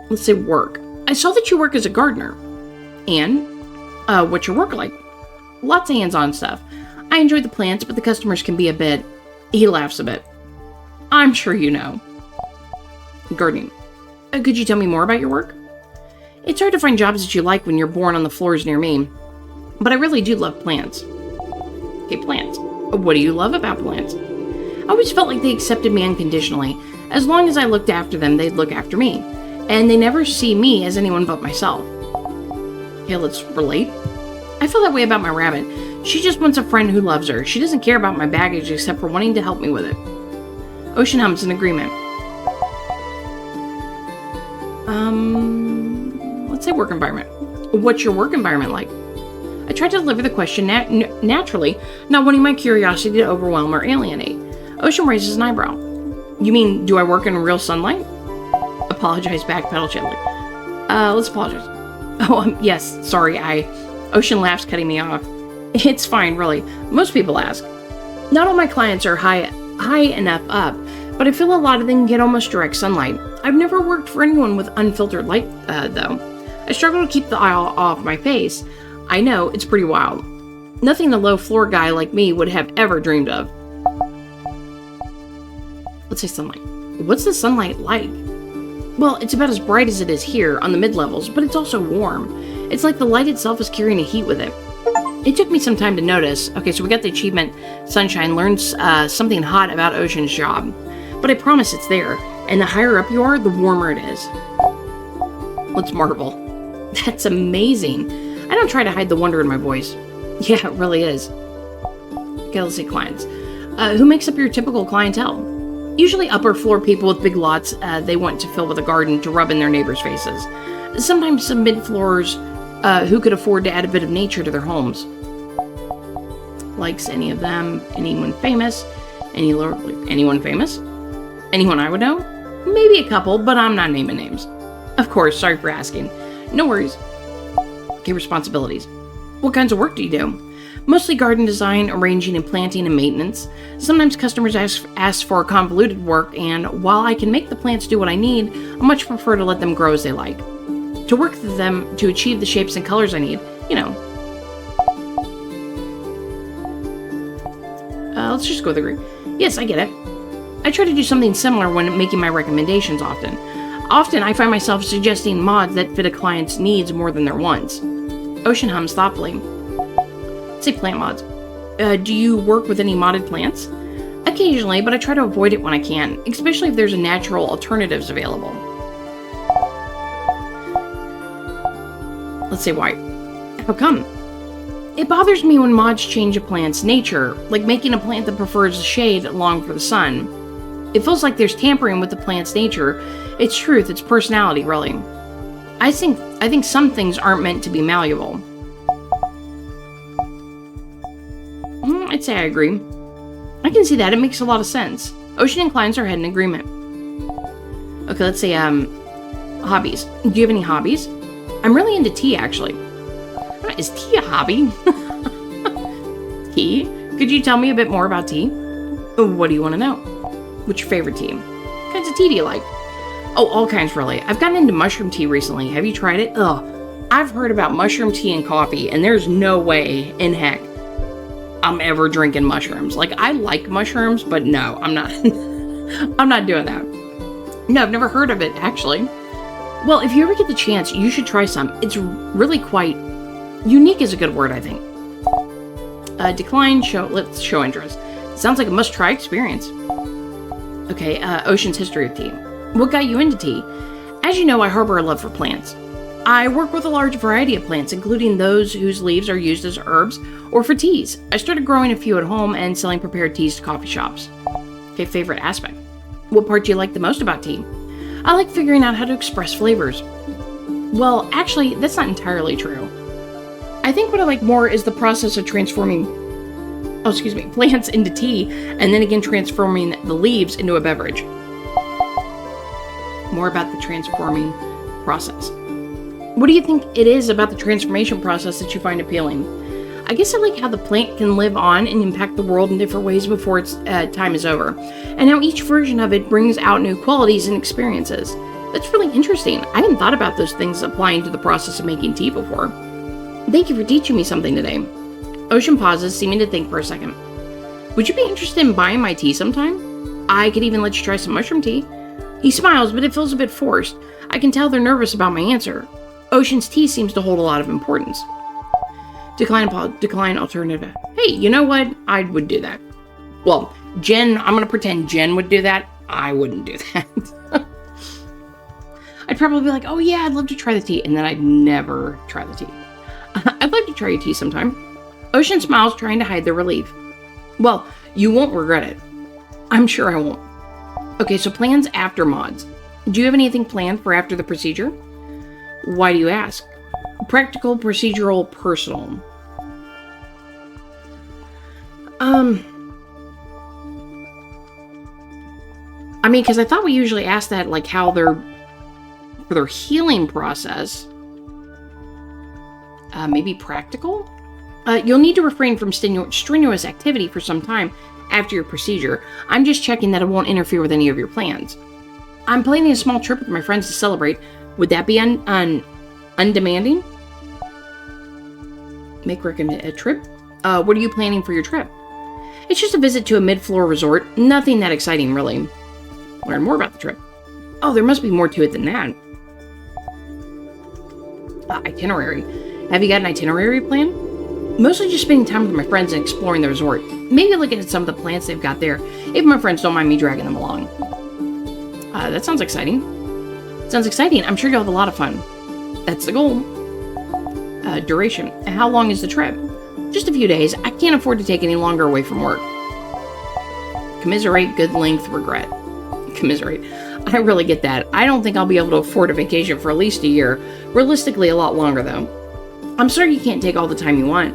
Let's say work. I saw that you work as a gardener. And, what's your work like? Lots of hands-on stuff. I enjoy the plants, but the customers can be a bit... He laughs a bit. I'm sure you know. Gardening. Could you tell me more about your work? It's hard to find jobs that you like when you're born on the floors near me. But I really do love plants. Okay, plants. What do you love about plants? I always felt like they accepted me unconditionally. As long as I looked after them, they'd look after me. And they never see me as anyone but myself. Okay, let's relate. I feel that way about my rabbit. She just wants a friend who loves her. She doesn't care about my baggage except for wanting to help me with it. Ocean hums in agreement. Let's say work environment. What's your work environment like? I tried to deliver the question naturally, not wanting my curiosity to overwhelm or alienate. Ocean raises an eyebrow. You mean, do I work in real sunlight? Apologize, backpedal gently. Let's apologize. Oh, yes, sorry, Ocean laughs, cutting me off. It's fine, really. Most people ask. Not all my clients are high enough up, but I feel a lot of them get almost direct sunlight. I've never worked for anyone with unfiltered light, though. I struggle to keep the eye off my face. I know, it's pretty wild. Nothing a low-floor guy like me would have ever dreamed of. Let's say sunlight. What's the sunlight like? Well, it's about as bright as it is here, on the mid-levels, but it's also warm. It's like the light itself is carrying a heat with it. It took me some time to notice. Okay, so we got the achievement, Sunshine learns something hot about Ocean's job. But I promise it's there, and the higher up you are, the warmer it is. Let's marvel. That's amazing. I don't try to hide the wonder in my voice. Yeah, it really is. Okay, let's say clients. Who makes up your typical clientele? Usually upper floor people with big lots they want to fill with a garden to rub in their neighbors' faces. Sometimes some mid-floors who could afford to add a bit of nature to their homes. Likes any of them? Anyone famous? Anyone famous? Anyone I would know? Maybe a couple, but I'm not naming names. Of course, sorry for asking. No worries. Okay, responsibilities. What kinds of work do you do? Mostly garden design, arranging and planting and maintenance. Sometimes customers ask for convoluted work, and while I can make the plants do what I need, I much prefer to let them grow as they like. To work with them to achieve the shapes and colors I need, you know. Let's just go with agree. Yes, I get it. I try to do something similar when making my recommendations often. Often I find myself suggesting mods that fit a client's needs more than their wants. Ocean hums thoughtfully. Say plant mods. Do you work with any modded plants? Occasionally, but I try to avoid it when I can, especially if there's natural alternatives available. Let's say why. How come? It bothers me when mods change a plant's nature, like making a plant that prefers the shade long for the sun. It feels like there's tampering with the plant's nature, its truth, its personality, really. I think some things aren't meant to be malleable. I'd say I agree. I can see that. It makes a lot of sense. Ocean and clients are head in agreement. Okay, let's say, hobbies. Do you have any hobbies? I'm really into tea, actually. Is tea a hobby? Tea? Could you tell me a bit more about tea? What do you want to know? What's your favorite tea? What kinds of tea do you like? Oh, all kinds, really. I've gotten into mushroom tea recently. Have you tried it? Ugh. I've heard about mushroom tea and coffee, and there's no way in heck I'm ever drinking mushrooms. Like, I like mushrooms, but no, I'm not. I'm not doing that. No, I've never heard of it, actually. Well, if you ever get the chance, you should try some. It's really quite... unique is a good word, I think. Decline, let's show interest. Sounds like a must-try experience. Okay, Ocean's history of tea. What got you into tea? As you know, I harbor a love for plants. I work with a large variety of plants, including those whose leaves are used as herbs or for teas. I started growing a few at home and selling prepared teas to coffee shops. Okay, favorite aspect. What part do you like the most about tea? I like figuring out how to express flavors. Well, actually, that's not entirely true. I think what I like more is the process of transforming plants into tea, and then again transforming the leaves into a beverage. More about the transforming process. What do you think it is about the transformation process that you find appealing? I guess I like how the plant can live on and impact the world in different ways before its time is over, and how each version of it brings out new qualities and experiences. That's really interesting. I hadn't thought about those things applying to the process of making tea before. Thank you for teaching me something today. Ocean pauses, seeming to think for a second. Would you be interested in buying my tea sometime? I could even let you try some mushroom tea. He smiles, but it feels a bit forced. I can tell they're nervous about my answer. Ocean's tea seems to hold a lot of importance. Decline alternative. Hey, you know what? I would do that. Well, Jen, I'm going to pretend Jen would do that. I wouldn't do that. I'd probably be like, oh yeah, I'd love to try the tea. And then I'd never try the tea. I'd like to try your tea sometime. Ocean smiles, trying to hide their relief. Well, you won't regret it. I'm sure I won't. Okay, so plans after mods. Do you have anything planned for after the procedure? Why do you ask? Practical, procedural, personal. I mean, because I thought we usually ask that, like, how for their healing process. Maybe practical? You'll need to refrain from strenuous activity for some time after your procedure. I'm just checking that it won't interfere with any of your plans. I'm planning a small trip with my friends to celebrate. Would that be undemanding? Make a trip? What are you planning for your trip? It's just a visit to a mid-floor resort. Nothing that exciting, really. Learn more about the trip. Oh, there must be more to it than that. Itinerary. Have you got an itinerary plan? Mostly just spending time with my friends and exploring the resort. Maybe looking at some of the plants they've got there, if my friends don't mind me dragging them along. That sounds exciting. Sounds exciting. I'm sure you'll have a lot of fun. That's the goal. Duration. How long is the trip? Just a few days. I can't afford to take any longer away from work. Commiserate, good length, regret. Commiserate. I really get that. I don't think I'll be able to afford a vacation for at least a year. Realistically, a lot longer, though. I'm sorry you can't take all the time you want.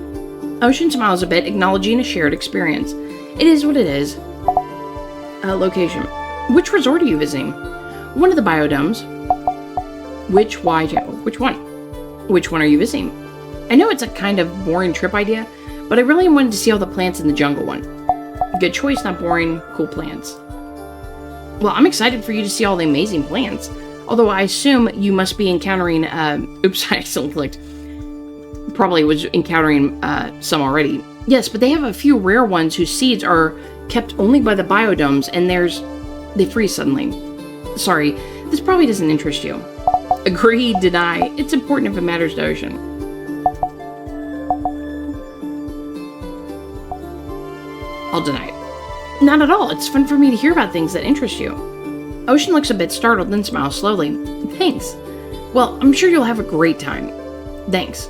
Ocean smiles a bit, acknowledging a shared experience. It is what it is. Location. Which resort are you visiting? One of the biodomes. Which one? Which one are you visiting? I know it's a kind of boring trip idea, but I really wanted to see all the plants in the jungle one. Good choice, not boring, cool plants. Well, I'm excited for you to see all the amazing plants. Although I assume you must be encountering, oops, I accidentally clicked. Probably was encountering some already. Yes, but they have a few rare ones whose seeds are kept only by the biodomes, and they freeze suddenly. Sorry, this probably doesn't interest you. Agree, deny. It's important if it matters to Ocean. I'll deny it. Not at all. It's fun for me to hear about things that interest you. Ocean looks a bit startled, then smiles slowly. Thanks. Well, I'm sure you'll have a great time. Thanks.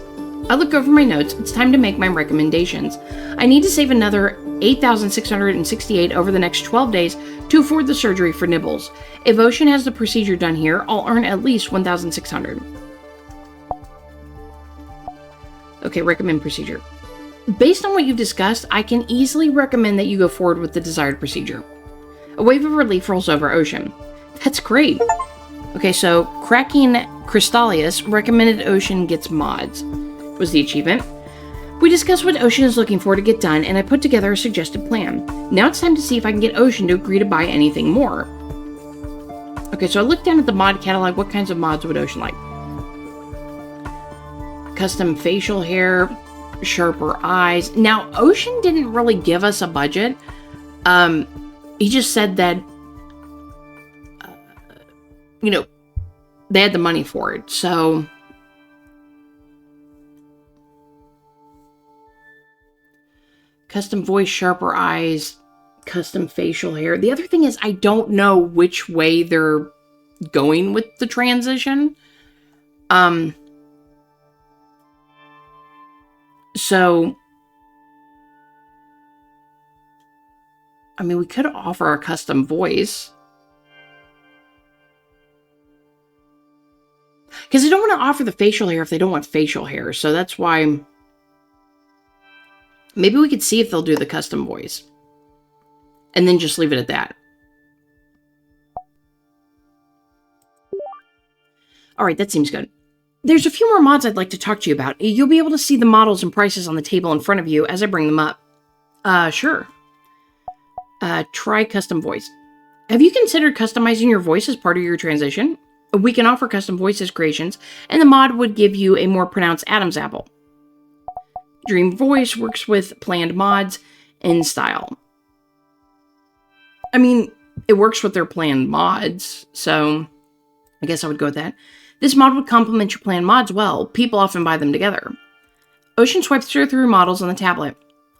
I look over my notes. It's time to make my recommendations. I need to save another $8,668 over the next 12 days to afford the surgery for Nibbles. If Ocean has the procedure done here, I'll earn at least $1,600. Okay, recommend procedure. Based on what you've discussed, I can easily recommend that you go forward with the desired procedure. A wave of relief rolls over Ocean. That's great. Okay, so Cracking Crystallius recommended Ocean gets mods. Was the achievement. We discussed what Ocean is looking for to get done, and I put together a suggested plan. Now it's time to see if I can get Ocean to agree to buy anything more. Okay, so I looked down at the mod catalog. What kinds of mods would Ocean like? Custom facial hair, sharper eyes. Now, Ocean didn't really give us a budget. He just said that, they had the money for it. So, custom voice, sharper eyes, custom facial hair. The other thing is I don't know which way they're going with the transition. So, I mean, we could offer a custom voice. Because they don't want to offer the facial hair if they don't want facial hair. So that's why maybe we could see if they'll do the custom voice. And then just leave it at that. All right, that seems good. There's a few more mods I'd like to talk to you about. You'll be able to see the models and prices on the table in front of you as I bring them up. Sure. Try custom voice. Have you considered customizing your voice as part of your transition? We can offer custom voices creations, and the mod would give you a more pronounced Adam's apple. Dream Voice works with planned mods and style. I mean, it works with their planned mods, so I guess I would go with that. This mod would complement your planned mods well. People often buy them together. Ocean swipes through models on the tablet.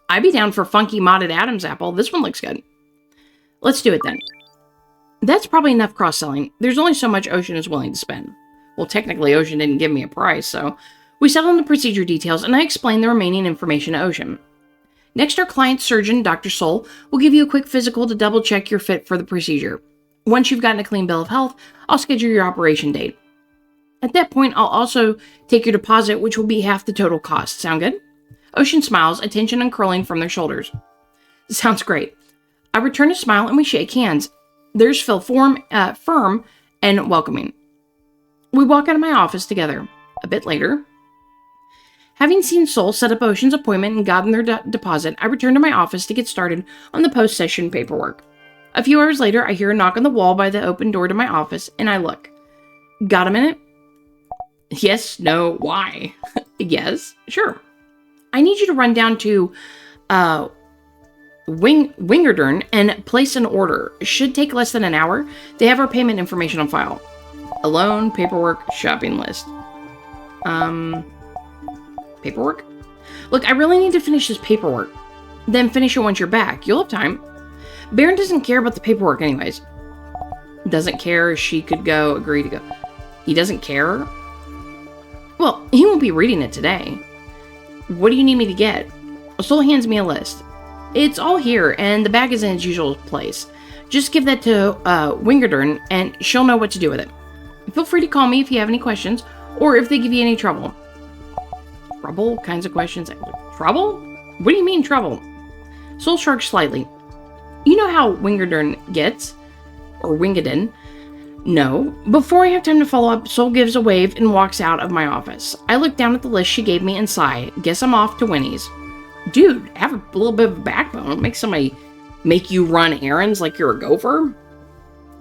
I'd be down for funky modded Adam's apple. This one looks good. Let's do it then. That's probably enough cross-selling. There's only so much Ocean is willing to spend. Well, technically, Ocean didn't give me a price, so we settled on the procedure details, and I explained the remaining information to Ocean. Next, our client surgeon, Dr. Soul, will give you a quick physical to double-check you're fit for the procedure. Once you've gotten a clean bill of health, I'll schedule your operation date. At that point, I'll also take your deposit, which will be half the total cost. Sound good? Ocean smiles, attention uncurling from their shoulders. Sounds great. I return a smile and we shake hands. There's Phil firm and welcoming. We walk out of my office together. A bit later, having seen Soul set up Ocean's appointment and gotten their deposit, I return to my office to get started on the post-session paperwork. A few hours later, I hear a knock on the wall by the open door to my office, and I look. Got a minute? Yes, no, why? Yes, sure. I need you to run down to Wingerdern and place an order. Should take less than an hour. They have our payment information on file. A loan, paperwork, shopping list. Paperwork? Look, I really need to finish this paperwork. Then finish it once you're back. You'll have time. Baron doesn't care about the paperwork anyways. Doesn't care. She could go, agree to go. He doesn't care? Well, he won't be reading it today. What do you need me to get? Soul hands me a list. It's all here, and the bag is in its usual place. Just give that to Wingerdern, and she'll know what to do with it. Feel free to call me if you have any questions, or if they give you any trouble. Trouble? Kinds of questions. Trouble? What do you mean, trouble? Soul shrugs slightly. You know how Wingerdern gets? Or Wingadin? No. Before I have time to follow up, Soul gives a wave and walks out of my office. I look down at the list she gave me and sigh. Guess I'm off to Winnie's. Dude, have a little bit of a backbone. Make somebody make you run errands like you're a gopher.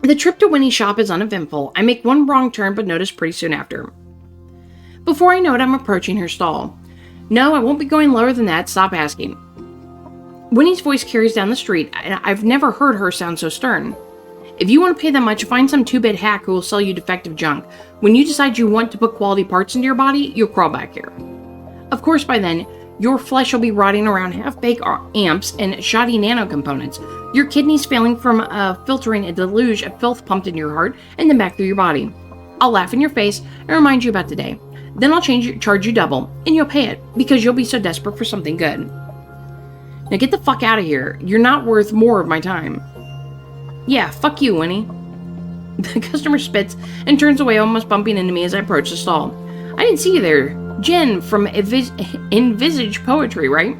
The trip to Winnie's shop is uneventful. I make one wrong turn but notice pretty soon after. Before I know it, I'm approaching her stall. No, I won't be going lower than that. Stop asking. Winnie's voice carries down the street, and I've never heard her sound so stern. If you want to pay that much, find some two-bit hack who will sell you defective junk. When you decide you want to put quality parts into your body, you'll crawl back here. Of course, by then, your flesh will be rotting around half-baked amps and shoddy nano-components, your kidneys failing from filtering a deluge of filth pumped into your heart and then back through your body. I'll laugh in your face and remind you about today. Then I'll charge you double, and you'll pay it, because you'll be so desperate for something good. Now get the fuck out of here. You're not worth more of my time. Yeah, fuck you, Winnie. The customer spits and turns away, almost bumping into me as I approach the stall. I didn't see you there. Jen from Envisage Poetry, right?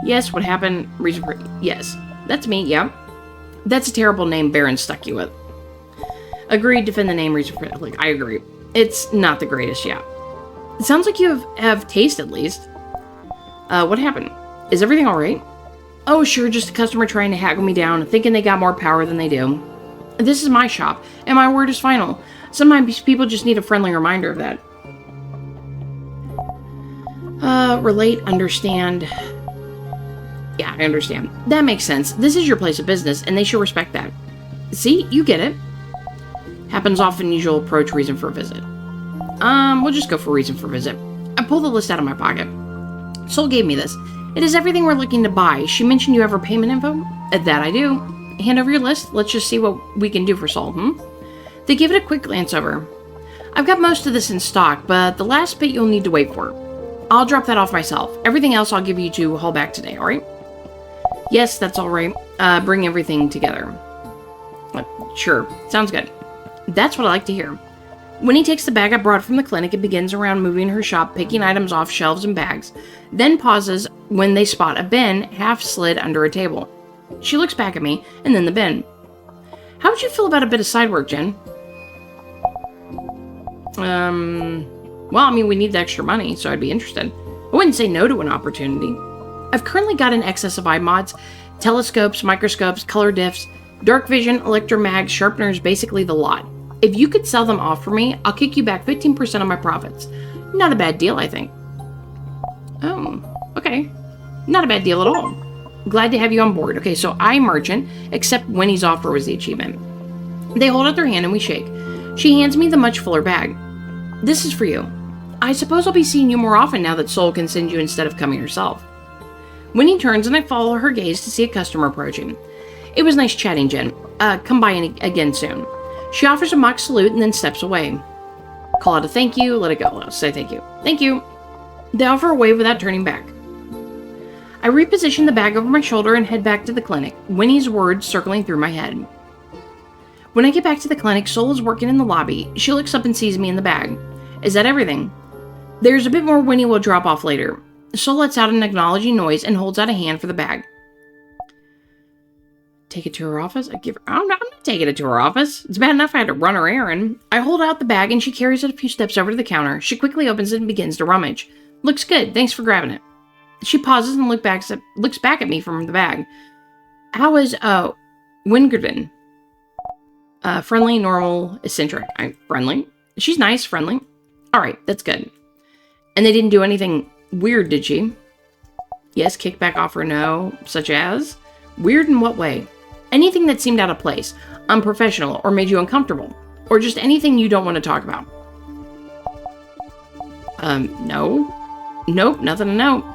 Yes, what happened? Reason for... Yes, that's me, yeah. That's a terrible name Baron stuck you with. Agreed, defend the name, reason for... Like, I agree. It's not the greatest, yeah. It sounds like you have taste, at least. What happened? Is everything alright? Oh, sure, just a customer trying to haggle me down, thinking they got more power than they do. This is my shop, and my word is final. Sometimes people just need a friendly reminder of that. Relate, understand. Yeah, I understand. That makes sense. This is your place of business, and they should respect that. See? You get it. Happens often, usual approach, reason for a visit. We'll just go for reason for visit. I pull the list out of my pocket. Soul gave me this. It is everything we're looking to buy. She mentioned you have her payment info? That I do. Hand over your list. Let's just see what we can do for Soul, They give it a quick glance over. I've got most of this in stock, but the last bit you'll need to wait for. I'll drop that off myself. Everything else I'll give you to haul back today, alright? Yes, that's alright. Bring everything together. Sure, sounds good. That's what I like to hear. Winnie takes the bag I brought from the clinic and begins around moving her shop, picking items off shelves and bags, then pauses when they spot a bin half slid under a table. She looks back at me, and then the bin. How would you feel about a bit of side work, Jen? Well, I mean, we need the extra money, so I'd be interested. I wouldn't say no to an opportunity. I've currently got an excess of eye mods, telescopes, microscopes, color diffs, dark vision, electromags, sharpeners, basically the lot. If you could sell them off for me, I'll kick you back 15% of my profits. Not a bad deal, I think. Oh, okay. Not a bad deal at all. Glad to have you on board. Okay, so I merchant, except Winnie's offer was the achievement. They hold out their hand and we shake. She hands me the much fuller bag. This is for you. I suppose I'll be seeing you more often now that Sol can send you instead of coming herself. Winnie turns and I follow her gaze to see a customer approaching. It was nice chatting, Jen. Come by again soon. She offers a mock salute and then steps away. Call out a thank you, let it go. Say thank you. Thank you. They offer a wave without turning back. I reposition the bag over my shoulder and head back to the clinic, Winnie's words circling through my head. When I get back to the clinic, Sol is working in the lobby. She looks up and sees me in the bag. Is that everything? There's a bit more Winnie will drop off later. Sol lets out an acknowledging noise and holds out a hand for the bag. Take it to her office? I'm not taking it to her office. It's bad enough I had to run her errand. I hold out the bag and she carries it a few steps over to the counter. She quickly opens it and begins to rummage. Looks good. Thanks for grabbing it. She pauses and looks back at me from the bag. How is, Wingerden? Friendly, normal, eccentric. Friendly. She's nice, friendly. Alright, that's good. And they didn't do anything weird, did she? Yes, kickback offer, no. Such as? Weird in what way? Anything that seemed out of place, unprofessional, or made you uncomfortable. Or just anything you don't want to talk about. No. Nope, nothing to note.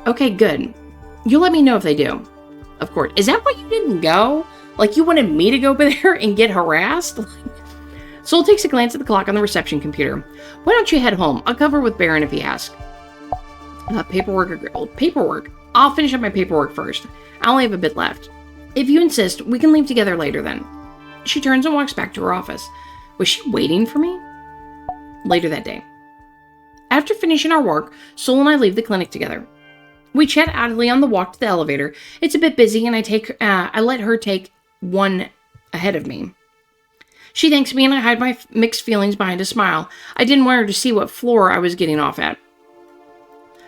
Okay, good. You'll let me know if they do. Of course. Is that why you didn't go? Like you wanted me to go over there and get harassed? Sol takes a glance at the clock on the reception computer. Why don't you head home? I'll cover with Baron if he asks. Paperwork. I'll finish up my paperwork first. I only have a bit left. If you insist, we can leave together later then. She turns and walks back to her office. Was she waiting for me? Later that day. After finishing our work, Sol and I leave the clinic together. We chat idly on the walk to the elevator. It's a bit busy and I let her take one ahead of me. She thanks me and I hide my mixed feelings behind a smile. I didn't want her to see what floor I was getting off at.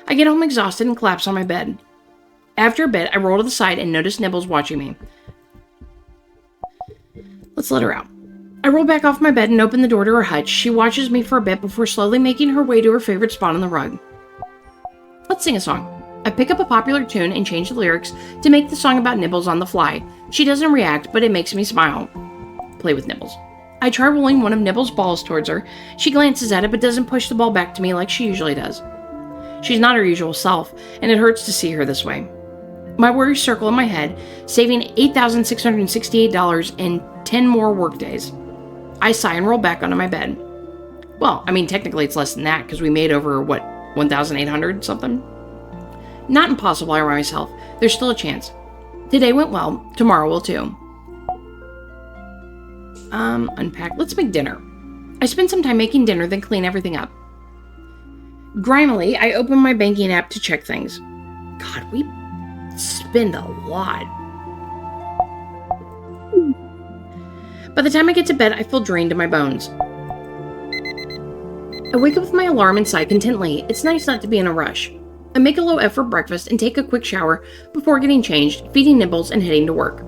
I get home exhausted and collapse on my bed. After a bit, I roll to the side and notice Nibbles watching me. Let's let her out. I roll back off my bed and open the door to her hutch. She watches me for a bit before slowly making her way to her favorite spot on the rug. Let's sing a song. I pick up a popular tune and change the lyrics to make the song about Nibbles on the fly. She doesn't react, but it makes me smile. Play with Nibbles. I try rolling one of Nibbles' balls towards her. She glances at it, but doesn't push the ball back to me like she usually does. She's not her usual self, and it hurts to see her this way. My worries circle in my head, saving $8,668 in 10 more workdays. I sigh and roll back onto my bed. Well, I mean, technically it's less than that, because we made over, what, 1,800 something? Not impossible, I remind myself. There's still a chance. Today went well. Tomorrow will too. Unpack. Let's make dinner. I spend some time making dinner, then clean everything up. Grimily, I open my banking app to check things. God, we spend a lot. By the time I get to bed, I feel drained to my bones. I wake up with my alarm and sigh contently. It's nice not to be in a rush. I make a low effort breakfast and take a quick shower before getting changed, feeding Nibbles, and heading to work.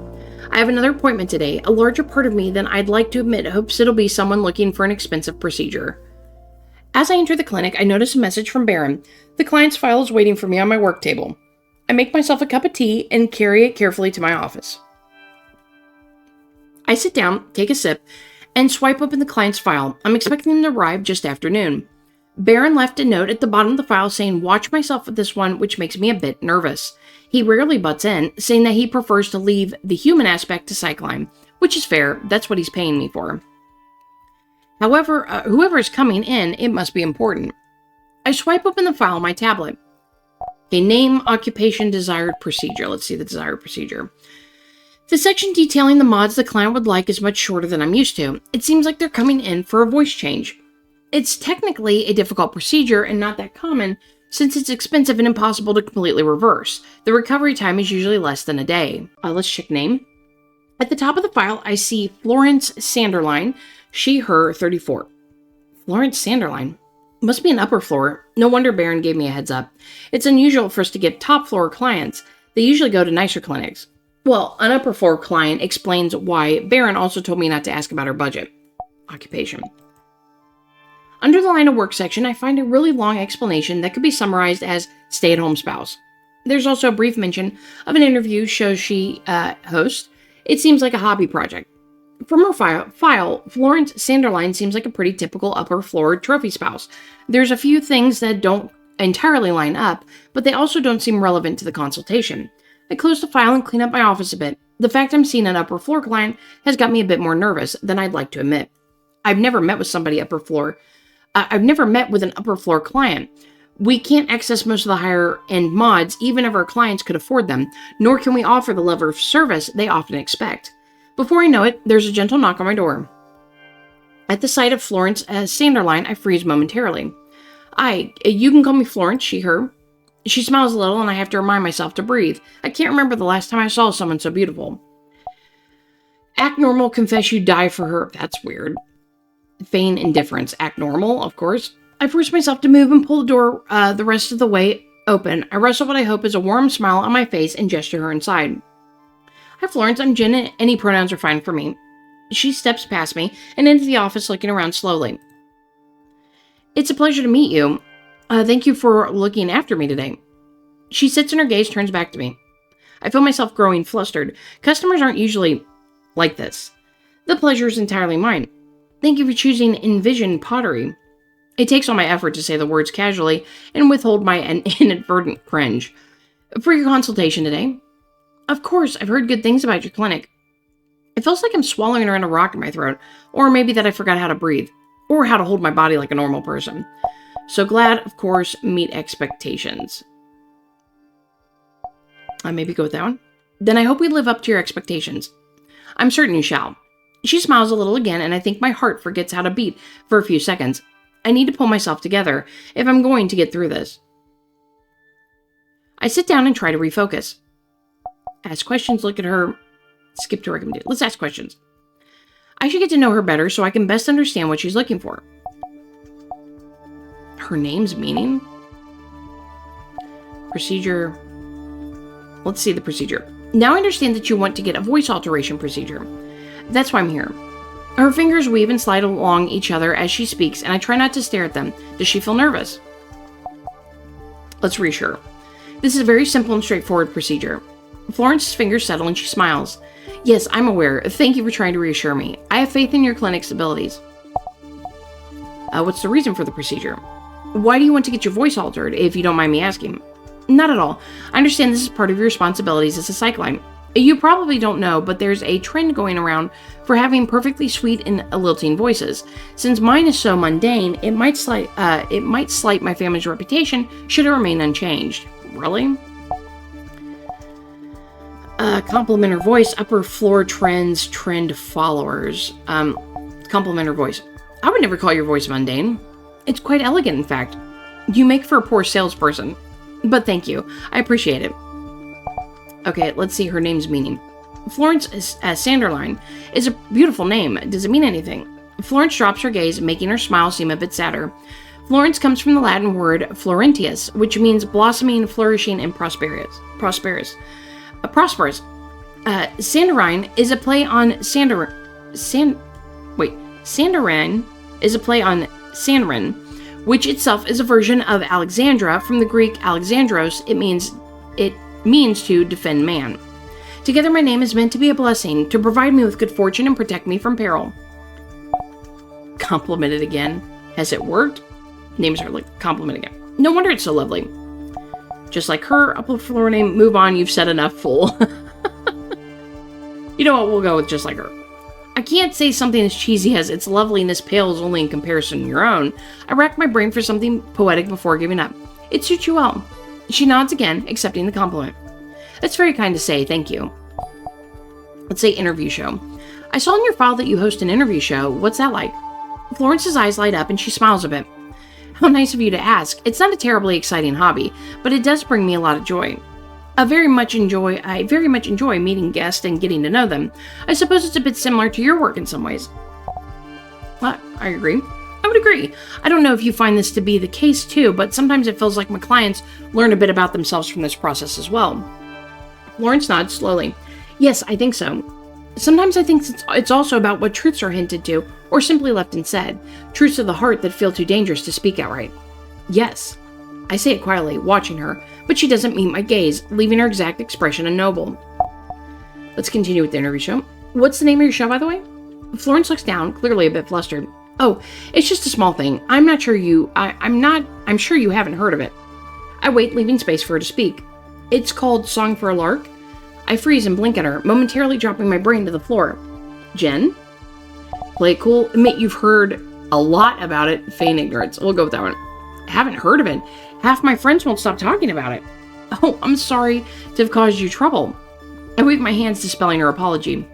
I have another appointment today. A larger part of me than I'd like to admit hopes it'll be someone looking for an expensive procedure. As I enter the clinic, I notice a message from Baron. The client's file is waiting for me on my work table. I make myself a cup of tea and carry it carefully to my office. I sit down, take a sip, and swipe open the client's file. I'm expecting them to arrive just after noon. Baron left a note at the bottom of the file saying, "Watch myself with this one," which makes me a bit nervous. He rarely butts in, saying that he prefers to leave the human aspect to Cycline, which is fair. That's what he's paying me for. However, whoever is coming in, it must be important. I swipe open the file on my tablet. Okay, name, occupation, desired procedure. Let's see the desired procedure. The section detailing the mods the client would like is much shorter than I'm used to. It seems like they're coming in for a voice change. It's technically a difficult procedure and not that common, since it's expensive and impossible to completely reverse. The recovery time is usually less than a day. Let's check name. At the top of the file, I see Florence Sanderline, she, her, 34. Florence Sanderline. Must be an upper floor. No wonder Baron gave me a heads up. It's unusual for us to get top floor clients. They usually go to nicer clinics. Well, an upper floor client explains why Baron also told me not to ask about her budget. Occupation. Under the line of work section, I find a really long explanation that could be summarized as stay-at-home spouse. There's also a brief mention of an interview show she hosts. It seems like a hobby project. From her file, Florence Sanderline seems like a pretty typical upper floor trophy spouse. There's a few things that don't entirely line up, but they also don't seem relevant to the consultation. I close the file and clean up my office a bit. The fact I'm seeing an upper floor client has got me a bit more nervous than I'd like to admit. I've never met with an upper floor client. We can't access most of the higher end mods, even if our clients could afford them, nor can we offer the level of service they often expect. Before I know it, there's a gentle knock on my door. At the sight of Florence Sanderline, I freeze momentarily. You can call me Florence, she, her. She smiles a little, and I have to remind myself to breathe. I can't remember the last time I saw someone so beautiful. Act normal, confess you die for her. That's weird. Feign indifference. Act normal, of course. I force myself to move and pull the door the rest of the way open. I wrestle what I hope is a warm smile on my face and gesture her inside. Hi, Florence. I'm Jen, and any pronouns are fine for me. She steps past me and into the office, looking around slowly. It's a pleasure to meet you. Thank you for looking after me today. She sits and her gaze turns back to me. I feel myself growing flustered. Customers aren't usually like this. The pleasure is entirely mine. Thank you for choosing Envision Pottery. It takes all my effort to say the words casually and withhold my inadvertent cringe. For your consultation today. Of course, I've heard good things about your clinic. It feels like I'm swallowing around a rock in my throat, or maybe that I forgot how to breathe, or how to hold my body like a normal person. So glad, of course, meet expectations. Maybe go with that one. Then I hope we live up to your expectations. I'm certain you shall. She smiles a little again, and I think my heart forgets how to beat for a few seconds. I need to pull myself together if I'm going to get through this. I sit down and try to refocus. Ask questions, look at her, skip to recommended. Let's ask questions. I should get to know her better so I can best understand what she's looking for. Her name's meaning? Procedure. Let's see the procedure. Now I understand that you want to get a voice alteration procedure. That's why I'm here. Her fingers weave and slide along each other as she speaks, and I try not to stare at them. Does she feel nervous? Let's reassure. This is a very simple and straightforward procedure. Florence's fingers settle and she smiles. Yes, I'm aware. Thank you for trying to reassure me. I have faith in your clinic's abilities. What's the reason for the procedure? Why do you want to get your voice altered, if you don't mind me asking? Not at all. I understand this is part of your responsibilities as a psychline. You probably don't know, but there's a trend going around for having perfectly sweet and lilting voices. Since mine is so mundane, it might slight my family's reputation should it remain unchanged. Really? Compliment her voice, upper floor trends, trend followers. Compliment her voice. I would never call your voice mundane. It's quite elegant, in fact. You make for a poor salesperson. But thank you. I appreciate it. Okay, let's see her name's meaning. Florence Sanderline is a beautiful name. Does it mean anything? Florence drops her gaze, making her smile seem a bit sadder. Florence comes from the Latin word florentius, which means blossoming, flourishing, and prosperous. Sanderine is a play on Sandarin is a play on Sandarin, which itself is a version of Alexandra from the Greek Alexandros. It means to defend man. Together my name is meant to be a blessing, to provide me with good fortune and protect me from peril. Complimented again. Has it worked? Names are like compliment again. No wonder it's so lovely. Just like her, upper floor name, move on, you've said enough, fool. You know what, we'll go with just like her. I can't say something as cheesy as its loveliness pales only in comparison to your own. I rack my brain for something poetic before giving up. It suits you well. She nods again, accepting the compliment. That's very kind to say, thank you. Let's say interview show. I saw in your file that you host an interview show. What's that like? Florence's eyes light up and she smiles a bit. How nice of you to ask. It's not a terribly exciting hobby, but it does bring me a lot of joy. I very much enjoy meeting guests and getting to know them. I suppose it's a bit similar to your work in some ways. I agree. I would agree. I don't know if you find this to be the case too, but sometimes it feels like my clients learn a bit about themselves from this process as well. Florence nods slowly. Yes, I think so. Sometimes I think it's also about what truths are hinted to, or simply left unsaid. Truths of the heart that feel too dangerous to speak outright. Yes. I say it quietly, watching her, but she doesn't meet my gaze, leaving her exact expression unknowable. Let's continue with the interview show. What's the name of your show, by the way? Florence looks down, clearly a bit flustered. Oh, it's just a small thing. I'm sure you haven't heard of it. I wait, leaving space for her to speak. It's called Song for a Lark. I freeze and blink at her, momentarily dropping my brain to the floor. Jen? Play it cool. Admit you've heard a lot about it. Feign ignorance. We'll go with that one. I haven't heard of it. Half my friends won't stop talking about it. Oh, I'm sorry to have caused you trouble. I wave my hands dispelling her apology.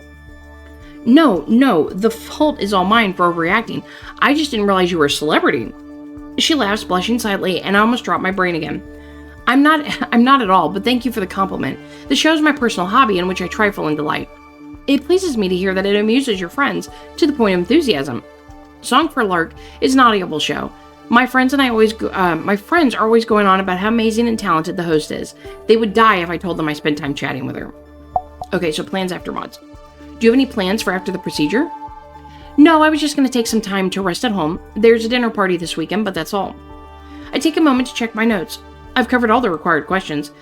No, the fault is all mine for overreacting. I just didn't realize you were a celebrity. She laughs, blushing slightly, and I almost dropped my brain again. I'm not at all, but thank you for the compliment. The show's my personal hobby in which I trifle and delight. It pleases me to hear that it amuses your friends to the point of enthusiasm. Song for a Lark is an audible show. My friends are always going on about how amazing and talented the host is. They would die if I told them I spent time chatting with her. Okay, so plans after mods. Do you have any plans for after the procedure? No, I was just going to take some time to rest at home. There's a dinner party this weekend, but that's all. I take a moment to check my notes. I've covered all the required questions.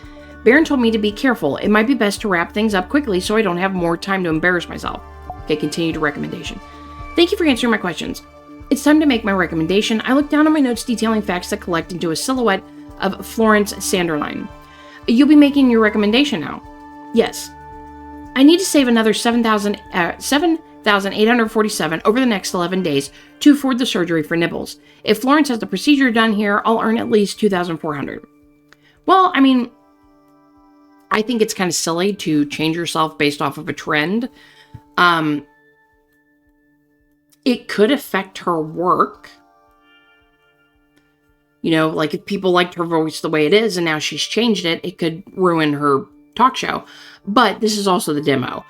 Baron told me to be careful. It might be best to wrap things up quickly so I don't have more time to embarrass myself. Okay, continue to recommendation. Thank you for answering my questions. It's time to make my recommendation. I look down at my notes detailing facts that collect into a silhouette of Florence Sanderline. You'll be making your recommendation now. Yes. I need to save another 7,847 over the next 11 days to afford the surgery for nibbles. If Florence has the procedure done here, I'll earn at least 2,400. Well, I mean, I think it's kind of silly to change yourself based off of a trend. It could affect her work. You know, like if people liked her voice the way it is and now she's changed it, it could ruin her talk show. But this is also the demo.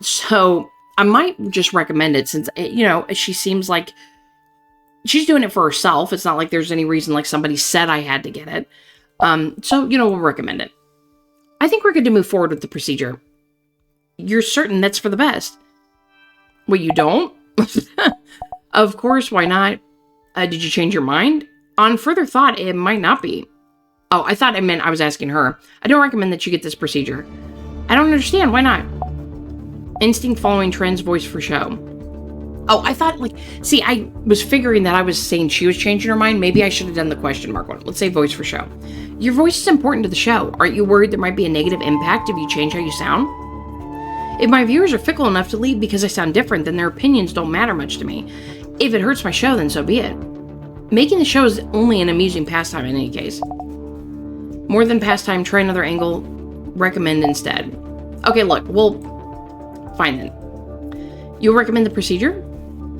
So I might just recommend it since, she seems like she's doing it for herself. It's not like there's any reason like somebody said I had to get it. So, we'll recommend it. I think we're good to move forward with the procedure. You're certain that's for the best? Well, you don't? Of course, why not? Did you change your mind? On further thought, it might not be. Oh, I thought I meant I was asking her. I don't recommend that you get this procedure. I don't understand. Why not? Instinct following trends, voice for show. Oh, I thought, I was figuring that I was saying she was changing her mind. Maybe I should have done the question mark one. Let's say voice for show. Your voice is important to the show. Aren't you worried there might be a negative impact if you change how you sound? If my viewers are fickle enough to leave because I sound different, then their opinions don't matter much to me. If it hurts my show, then so be it. Making the show is only an amusing pastime in any case. More than pastime, try another angle. Recommend instead. Okay, look, fine then. You'll recommend the procedure?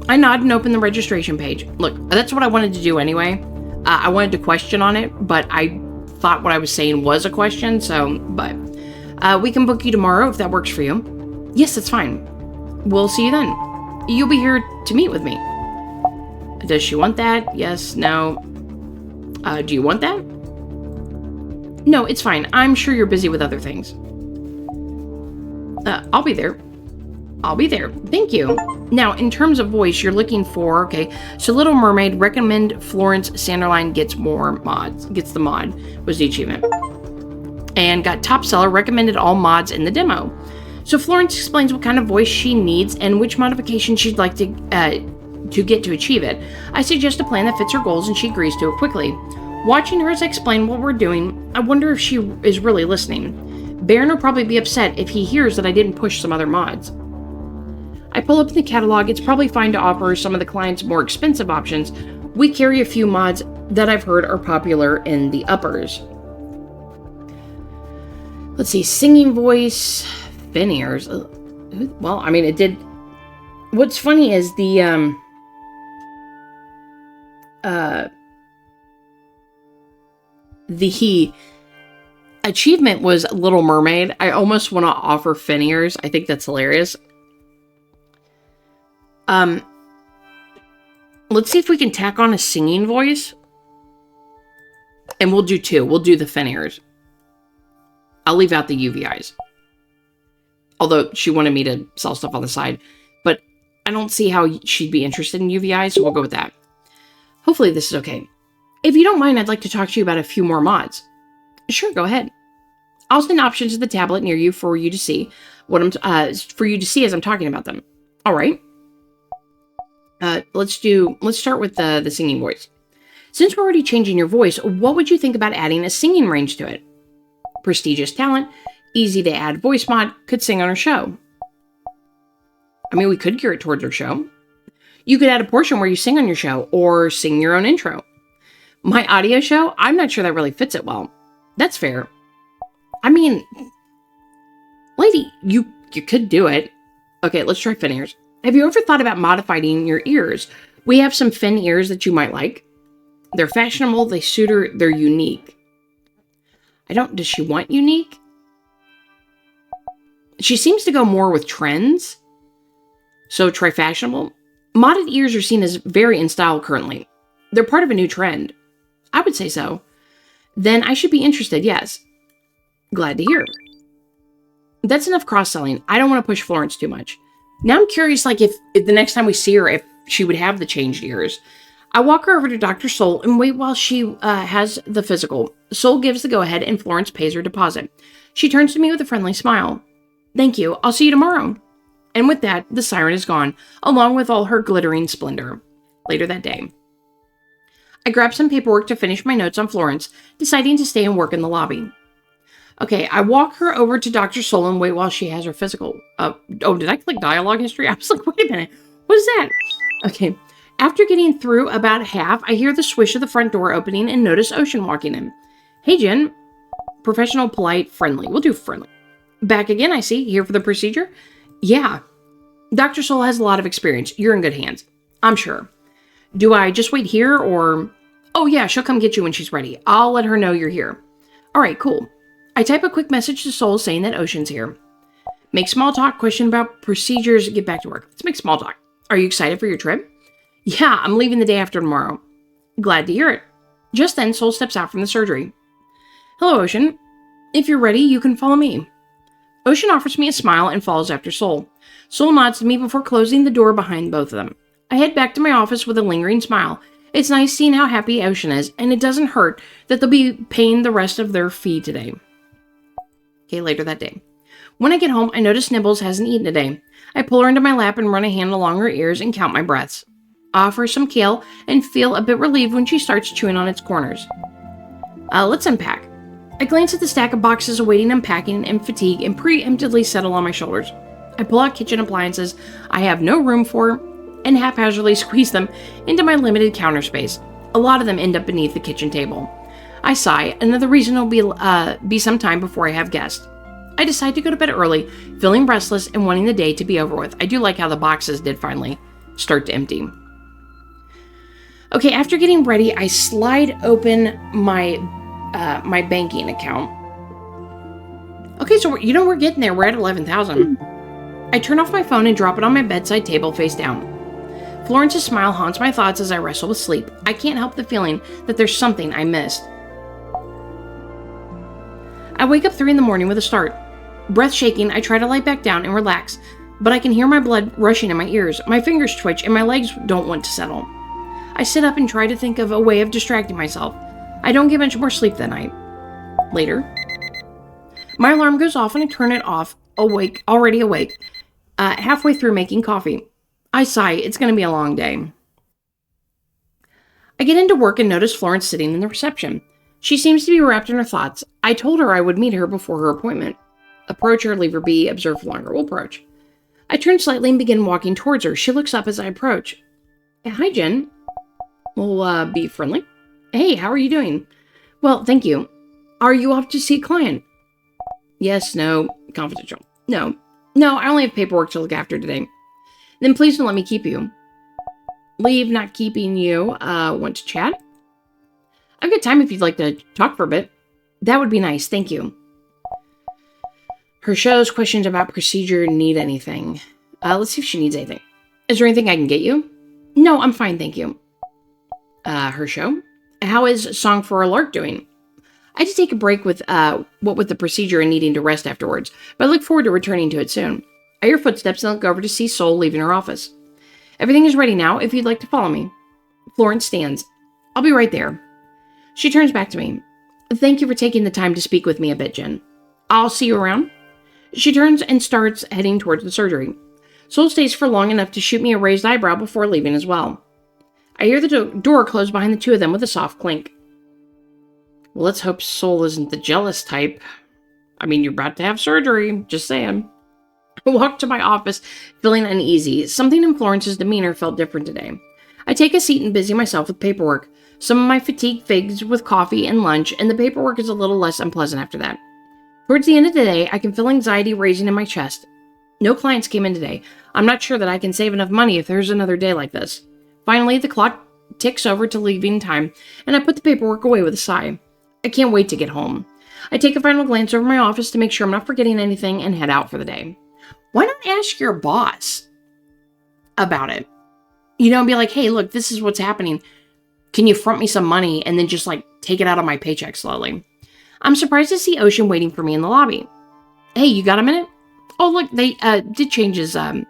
I nod and open the registration page. Look, that's what I wanted to do anyway. I wanted to question on it, but I thought what I was saying was a question, but we can book you tomorrow if that works for you. Yes, that's fine. We'll see you then. You'll be here to meet with me. Does she want that? Yes, no. Do you want that? No, it's fine. I'm sure you're busy with other things. I'll be there. I'll be there. Thank you. Now, in terms of voice, you're looking for, so Little Mermaid, recommend Florence Sanderline gets the mod, was the achievement. And got top seller, recommended all mods in the demo. So Florence explains what kind of voice she needs and which modification she'd like to get to achieve it. I suggest a plan that fits her goals and she agrees to it quickly. Watching her as I explain what we're doing, I wonder if she is really listening. Baron will probably be upset if he hears that I didn't push some other mods. I pull up the catalog. It's probably fine to offer some of the clients more expensive options. We carry a few mods that I've heard are popular in the uppers. Let's see, singing voice, fin ears. Well, I mean, it did. What's funny is the achievement was Little Mermaid. I almost want to offer fin ears. I think that's hilarious. Let's see if we can tack on a singing voice. And we'll do 2. We'll do the fin ears. I'll leave out the UV eyes. Although she wanted me to sell stuff on the side. But I don't see how she'd be interested in UV eyes, so we'll go with that. Hopefully this is okay. If you don't mind, I'd like to talk to you about a few more mods. Sure, go ahead. I'll send options to the tablet near you for you to see as I'm talking about them. All right. Let's start with the singing voice. Since we're already changing your voice, what would you think about adding a singing range to it? Prestigious talent, easy to add voice mod, could sing on our show. I mean, we could gear it towards our show. You could add a portion where you sing on your show or sing your own intro. My audio show, I'm not sure that really fits it well. That's fair. I mean, lady, you could do it. Okay, let's try fin ears. Have you ever thought about modifying your ears? We have some fin ears that you might like. They're fashionable, they suit her, they're unique. Does she want unique? She seems to go more with trends. So try fashionable. Modded ears are seen as very in style currently. They're part of a new trend. I would say so. Then I should be interested, yes. Glad to hear. That's enough cross-selling. I don't want to push Florence too much. Now I'm curious, like, if the next time we see her, if she would have the changed ears. I walk her over to Dr. Soul and wait while she has the physical. Soul gives the go-ahead and Florence pays her deposit. She turns to me with a friendly smile. Thank you. I'll see you tomorrow. And with that, the siren is gone, along with all her glittering splendor. Later that day. I grab some paperwork to finish my notes on Florence, deciding to stay and work in the lobby. Okay, I walk her over to Dr. Soul and wait while she has her physical. Did I click dialogue history? I was like, wait a minute. What is that? Okay. After getting through about half, I hear the swish of the front door opening and notice Ocean walking in. Hey, Jen. Professional, polite, friendly. We'll do friendly. Back again, I see. Here for the procedure? Yeah. Dr. Soul has a lot of experience. You're in good hands. I'm sure. Do I just wait here or... Oh, yeah, she'll come get you when she's ready. I'll let her know you're here. All right, cool. I type a quick message to Soul saying that Ocean's here. Make small talk, question about procedures, get back to work. Let's make small talk. Are you excited for your trip? Yeah, I'm leaving the day after tomorrow. Glad to hear it. Just then, Soul steps out from the surgery. Hello, Ocean. If you're ready, you can follow me. Ocean offers me a smile and follows after Soul. Soul nods to me before closing the door behind both of them. I head back to my office with a lingering smile. It's nice seeing how happy Ocean is, and it doesn't hurt that they'll be paying the rest of their fee today. Okay, later that day. When I get home, I notice Nibbles hasn't eaten today. I pull her into my lap and run a hand along her ears and count my breaths. I offer her some kale and feel a bit relieved when she starts chewing on its corners. Let's unpack. I glance at the stack of boxes awaiting unpacking and fatigue and preemptively settle on my shoulders. I pull out kitchen appliances I have no room for and haphazardly squeeze them into my limited counter space. A lot of them end up beneath the kitchen table. I sigh. Another reason it'll be some time before I have guests. I decide to go to bed early, feeling restless and wanting the day to be over with. I do like how the boxes did finally start to empty. Okay, after getting ready, I slide open my my banking account. Okay, so we're getting there. We're at 11,000. I turn off my phone and drop it on my bedside table face down. Florence's smile haunts my thoughts as I wrestle with sleep. I can't help the feeling that there's something I missed. I wake up 3 in the morning with a start. Breath shaking, I try to lie back down and relax, but I can hear my blood rushing in my ears. My fingers twitch and my legs don't want to settle. I sit up and try to think of a way of distracting myself. I don't get much more sleep that night. Later, my alarm goes off and I turn it off, already awake, halfway through making coffee. I sigh, it's going to be a long day. I get into work and notice Florence sitting in the reception. She seems to be wrapped in her thoughts. I told her I would meet her before her appointment. Approach her, leave her be, observe for longer. We'll approach. I turn slightly and begin walking towards her. She looks up as I approach. Hi, Jen. We'll be friendly. Hey, how are you doing? Well, thank you. Are you off to see a client? Yes, no, confidential. No, I only have paperwork to look after today. Then please don't let me keep you. Leave, not keeping you. Want to chat? I've got time if you'd like to talk for a bit. That would be nice, thank you. Her shows questions about procedure, need anything. Let's see if she needs anything. Is there anything I can get you? No, I'm fine, thank you. Her show? How is Song for a Lark doing? I had to take a break with the procedure and needing to rest afterwards, but I look forward to returning to it soon. I hear footsteps and look over to see Sol leaving her office. Everything is ready now if you'd like to follow me. Florence stands. I'll be right there. She turns back to me. Thank you for taking the time to speak with me a bit, Jen. I'll see you around. She turns and starts heading towards the surgery. Sol stays for long enough to shoot me a raised eyebrow before leaving as well. I hear the door close behind the two of them with a soft clink. Well, let's hope Sol isn't the jealous type. I mean, you're about to have surgery, just saying. I walk to my office, feeling uneasy. Something in Florence's demeanor felt different today. I take a seat and busy myself with paperwork. Some of my fatigue fades with coffee and lunch, and the paperwork is a little less unpleasant after that. Towards the end of the day, I can feel anxiety raising in my chest. No clients came in today. I'm not sure that I can save enough money if there's another day like this. Finally, the clock ticks over to leaving time, and I put the paperwork away with a sigh. I can't wait to get home. I take a final glance over my office to make sure I'm not forgetting anything and head out for the day. Why not ask your boss about it? You know, and be like, hey, look, this is what's happening. Can you front me some money and then just take it out of my paycheck slowly? I'm surprised to see Ocean waiting for me in the lobby. Hey, you got a minute? Oh, look, they did change his, on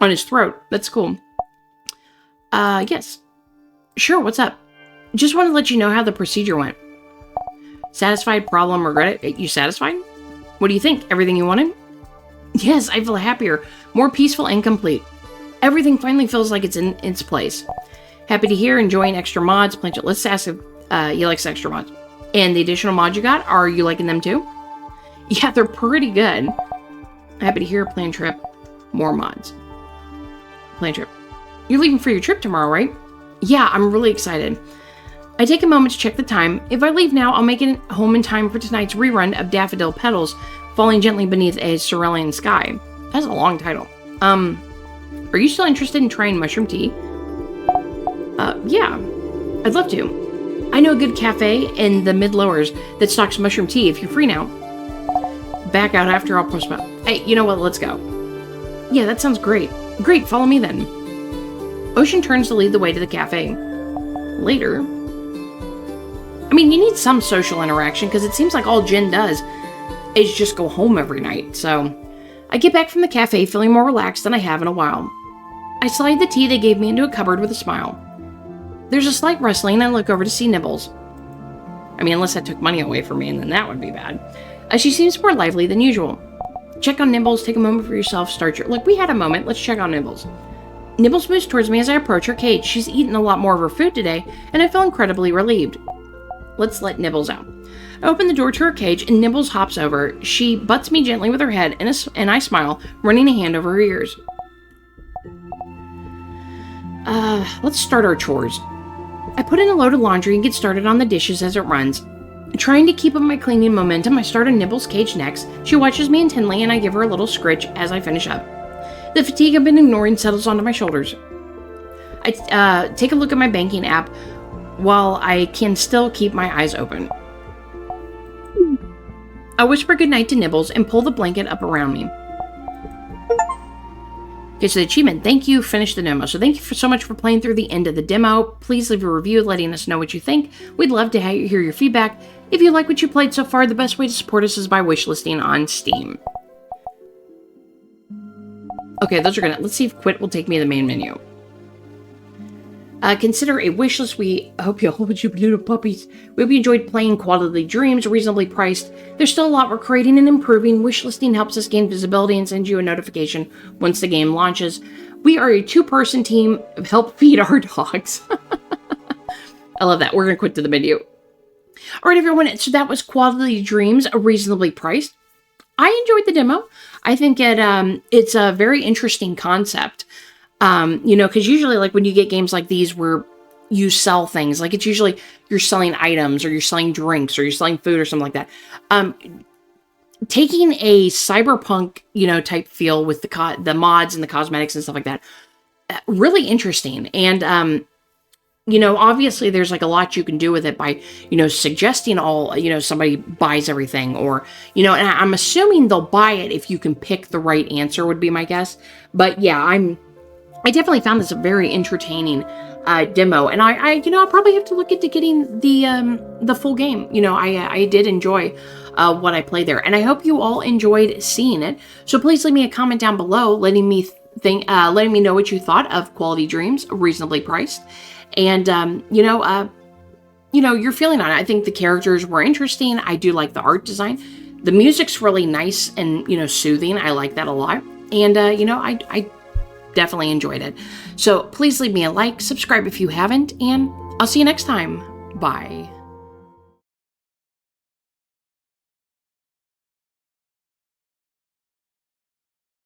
his throat. That's cool. Yes. Sure, what's up? Just want to let you know how the procedure went. Satisfied, problem, regret it? You satisfied? What do you think? Everything you wanted? Yes, I feel happier, more peaceful and complete. Everything finally feels like it's in its place. Happy to hear, enjoying extra mods. Let's ask if you like extra mods. And the additional mods you got, are you liking them too? Yeah, they're pretty good. Happy to hear, plan trip, more mods. Plan trip. You're leaving for your trip tomorrow, right? Yeah, I'm really excited. I take a moment to check the time. If I leave now, I'll make it home in time for tonight's rerun of Daffodil Petals Falling Gently Beneath a Cerulean Sky. That's a long title. Are you still interested in trying mushroom tea? Yeah, I'd love to. I know a good cafe in the mid-lowers that stocks mushroom tea if you're free now. Back out after I'll post about. Hey, you know what? Let's go. Yeah, that sounds great. Great, follow me then. Ocean turns to lead the way to the cafe. Later. I mean, you need some social interaction because it seems like all Jen does is just go home every night. So I get back from the cafe feeling more relaxed than I have in a while. I slide the tea they gave me into a cupboard with a smile. There's a slight rustling and I look over to see Nibbles. I mean, unless that took money away from me, and then that would be bad. She seems more lively than usual. Check on Nibbles, take a moment for yourself, start your... Look, we had a moment, let's check on Nibbles. Nibbles moves towards me as I approach her cage. She's eaten a lot more of her food today, and I feel incredibly relieved. Let's let Nibbles out. I open the door to her cage, and Nibbles hops over. She butts me gently with her head, and I smile, running a hand over her ears. Let's start our chores. I put in a load of laundry and get started on the dishes as it runs. Trying to keep up my cleaning momentum, I start on Nibbles' cage next. She watches me intently, and I give her a little scritch as I finish up. The fatigue I've been ignoring settles onto my shoulders. I take a look at my banking app while I can still keep my eyes open. I whisper goodnight to Nibbles and pull the blanket up around me. Okay, so the achievement, thank you, finished the demo. So thank you so much for playing through the end of the demo. Please leave a review letting us know what you think. We'd love to hear your feedback. If you like what you played so far, the best way to support us is by wishlisting on Steam. Okay, those are gonna... Let's see if quit will take me to the main menu. Consider a wishlist. We hope you hold you little puppies. We hope you enjoyed playing Quality Dreams, reasonably priced. There's still a lot we're creating and improving. Wishlisting helps us gain visibility and send you a notification once the game launches. We are a 2-person team. Help feed our dogs. I love that. We're going to quit to the menu. All right, everyone. So that was Quality Dreams, reasonably priced. I enjoyed the demo. I think it's a very interesting concept. You know, because usually, like, when you get games like these where you sell things, like, it's usually you're selling items or you're selling drinks or you're selling food or something like that. Taking a cyberpunk, you know, type feel with the mods and the cosmetics and stuff like that, really interesting. And you know, obviously there's like a lot you can do with it by, you know, suggesting all, you know, somebody buys everything, or, you know, and I'm assuming they'll buy it if you can pick the right answer, would be my guess. But yeah, I definitely found this a very entertaining demo, and you know, I'll probably have to look into getting the full game. You know, I did enjoy what I played there, and I hope you all enjoyed seeing it. So please leave me a comment down below, letting me know what you thought of Quality Dreams, reasonably priced, and you know, your feeling on it. I think the characters were interesting. I do like the art design. The music's really nice and, you know, soothing. I like that a lot, and you know, I definitely enjoyed it. So please leave me a like, subscribe if you haven't, and I'll see you next time. Bye.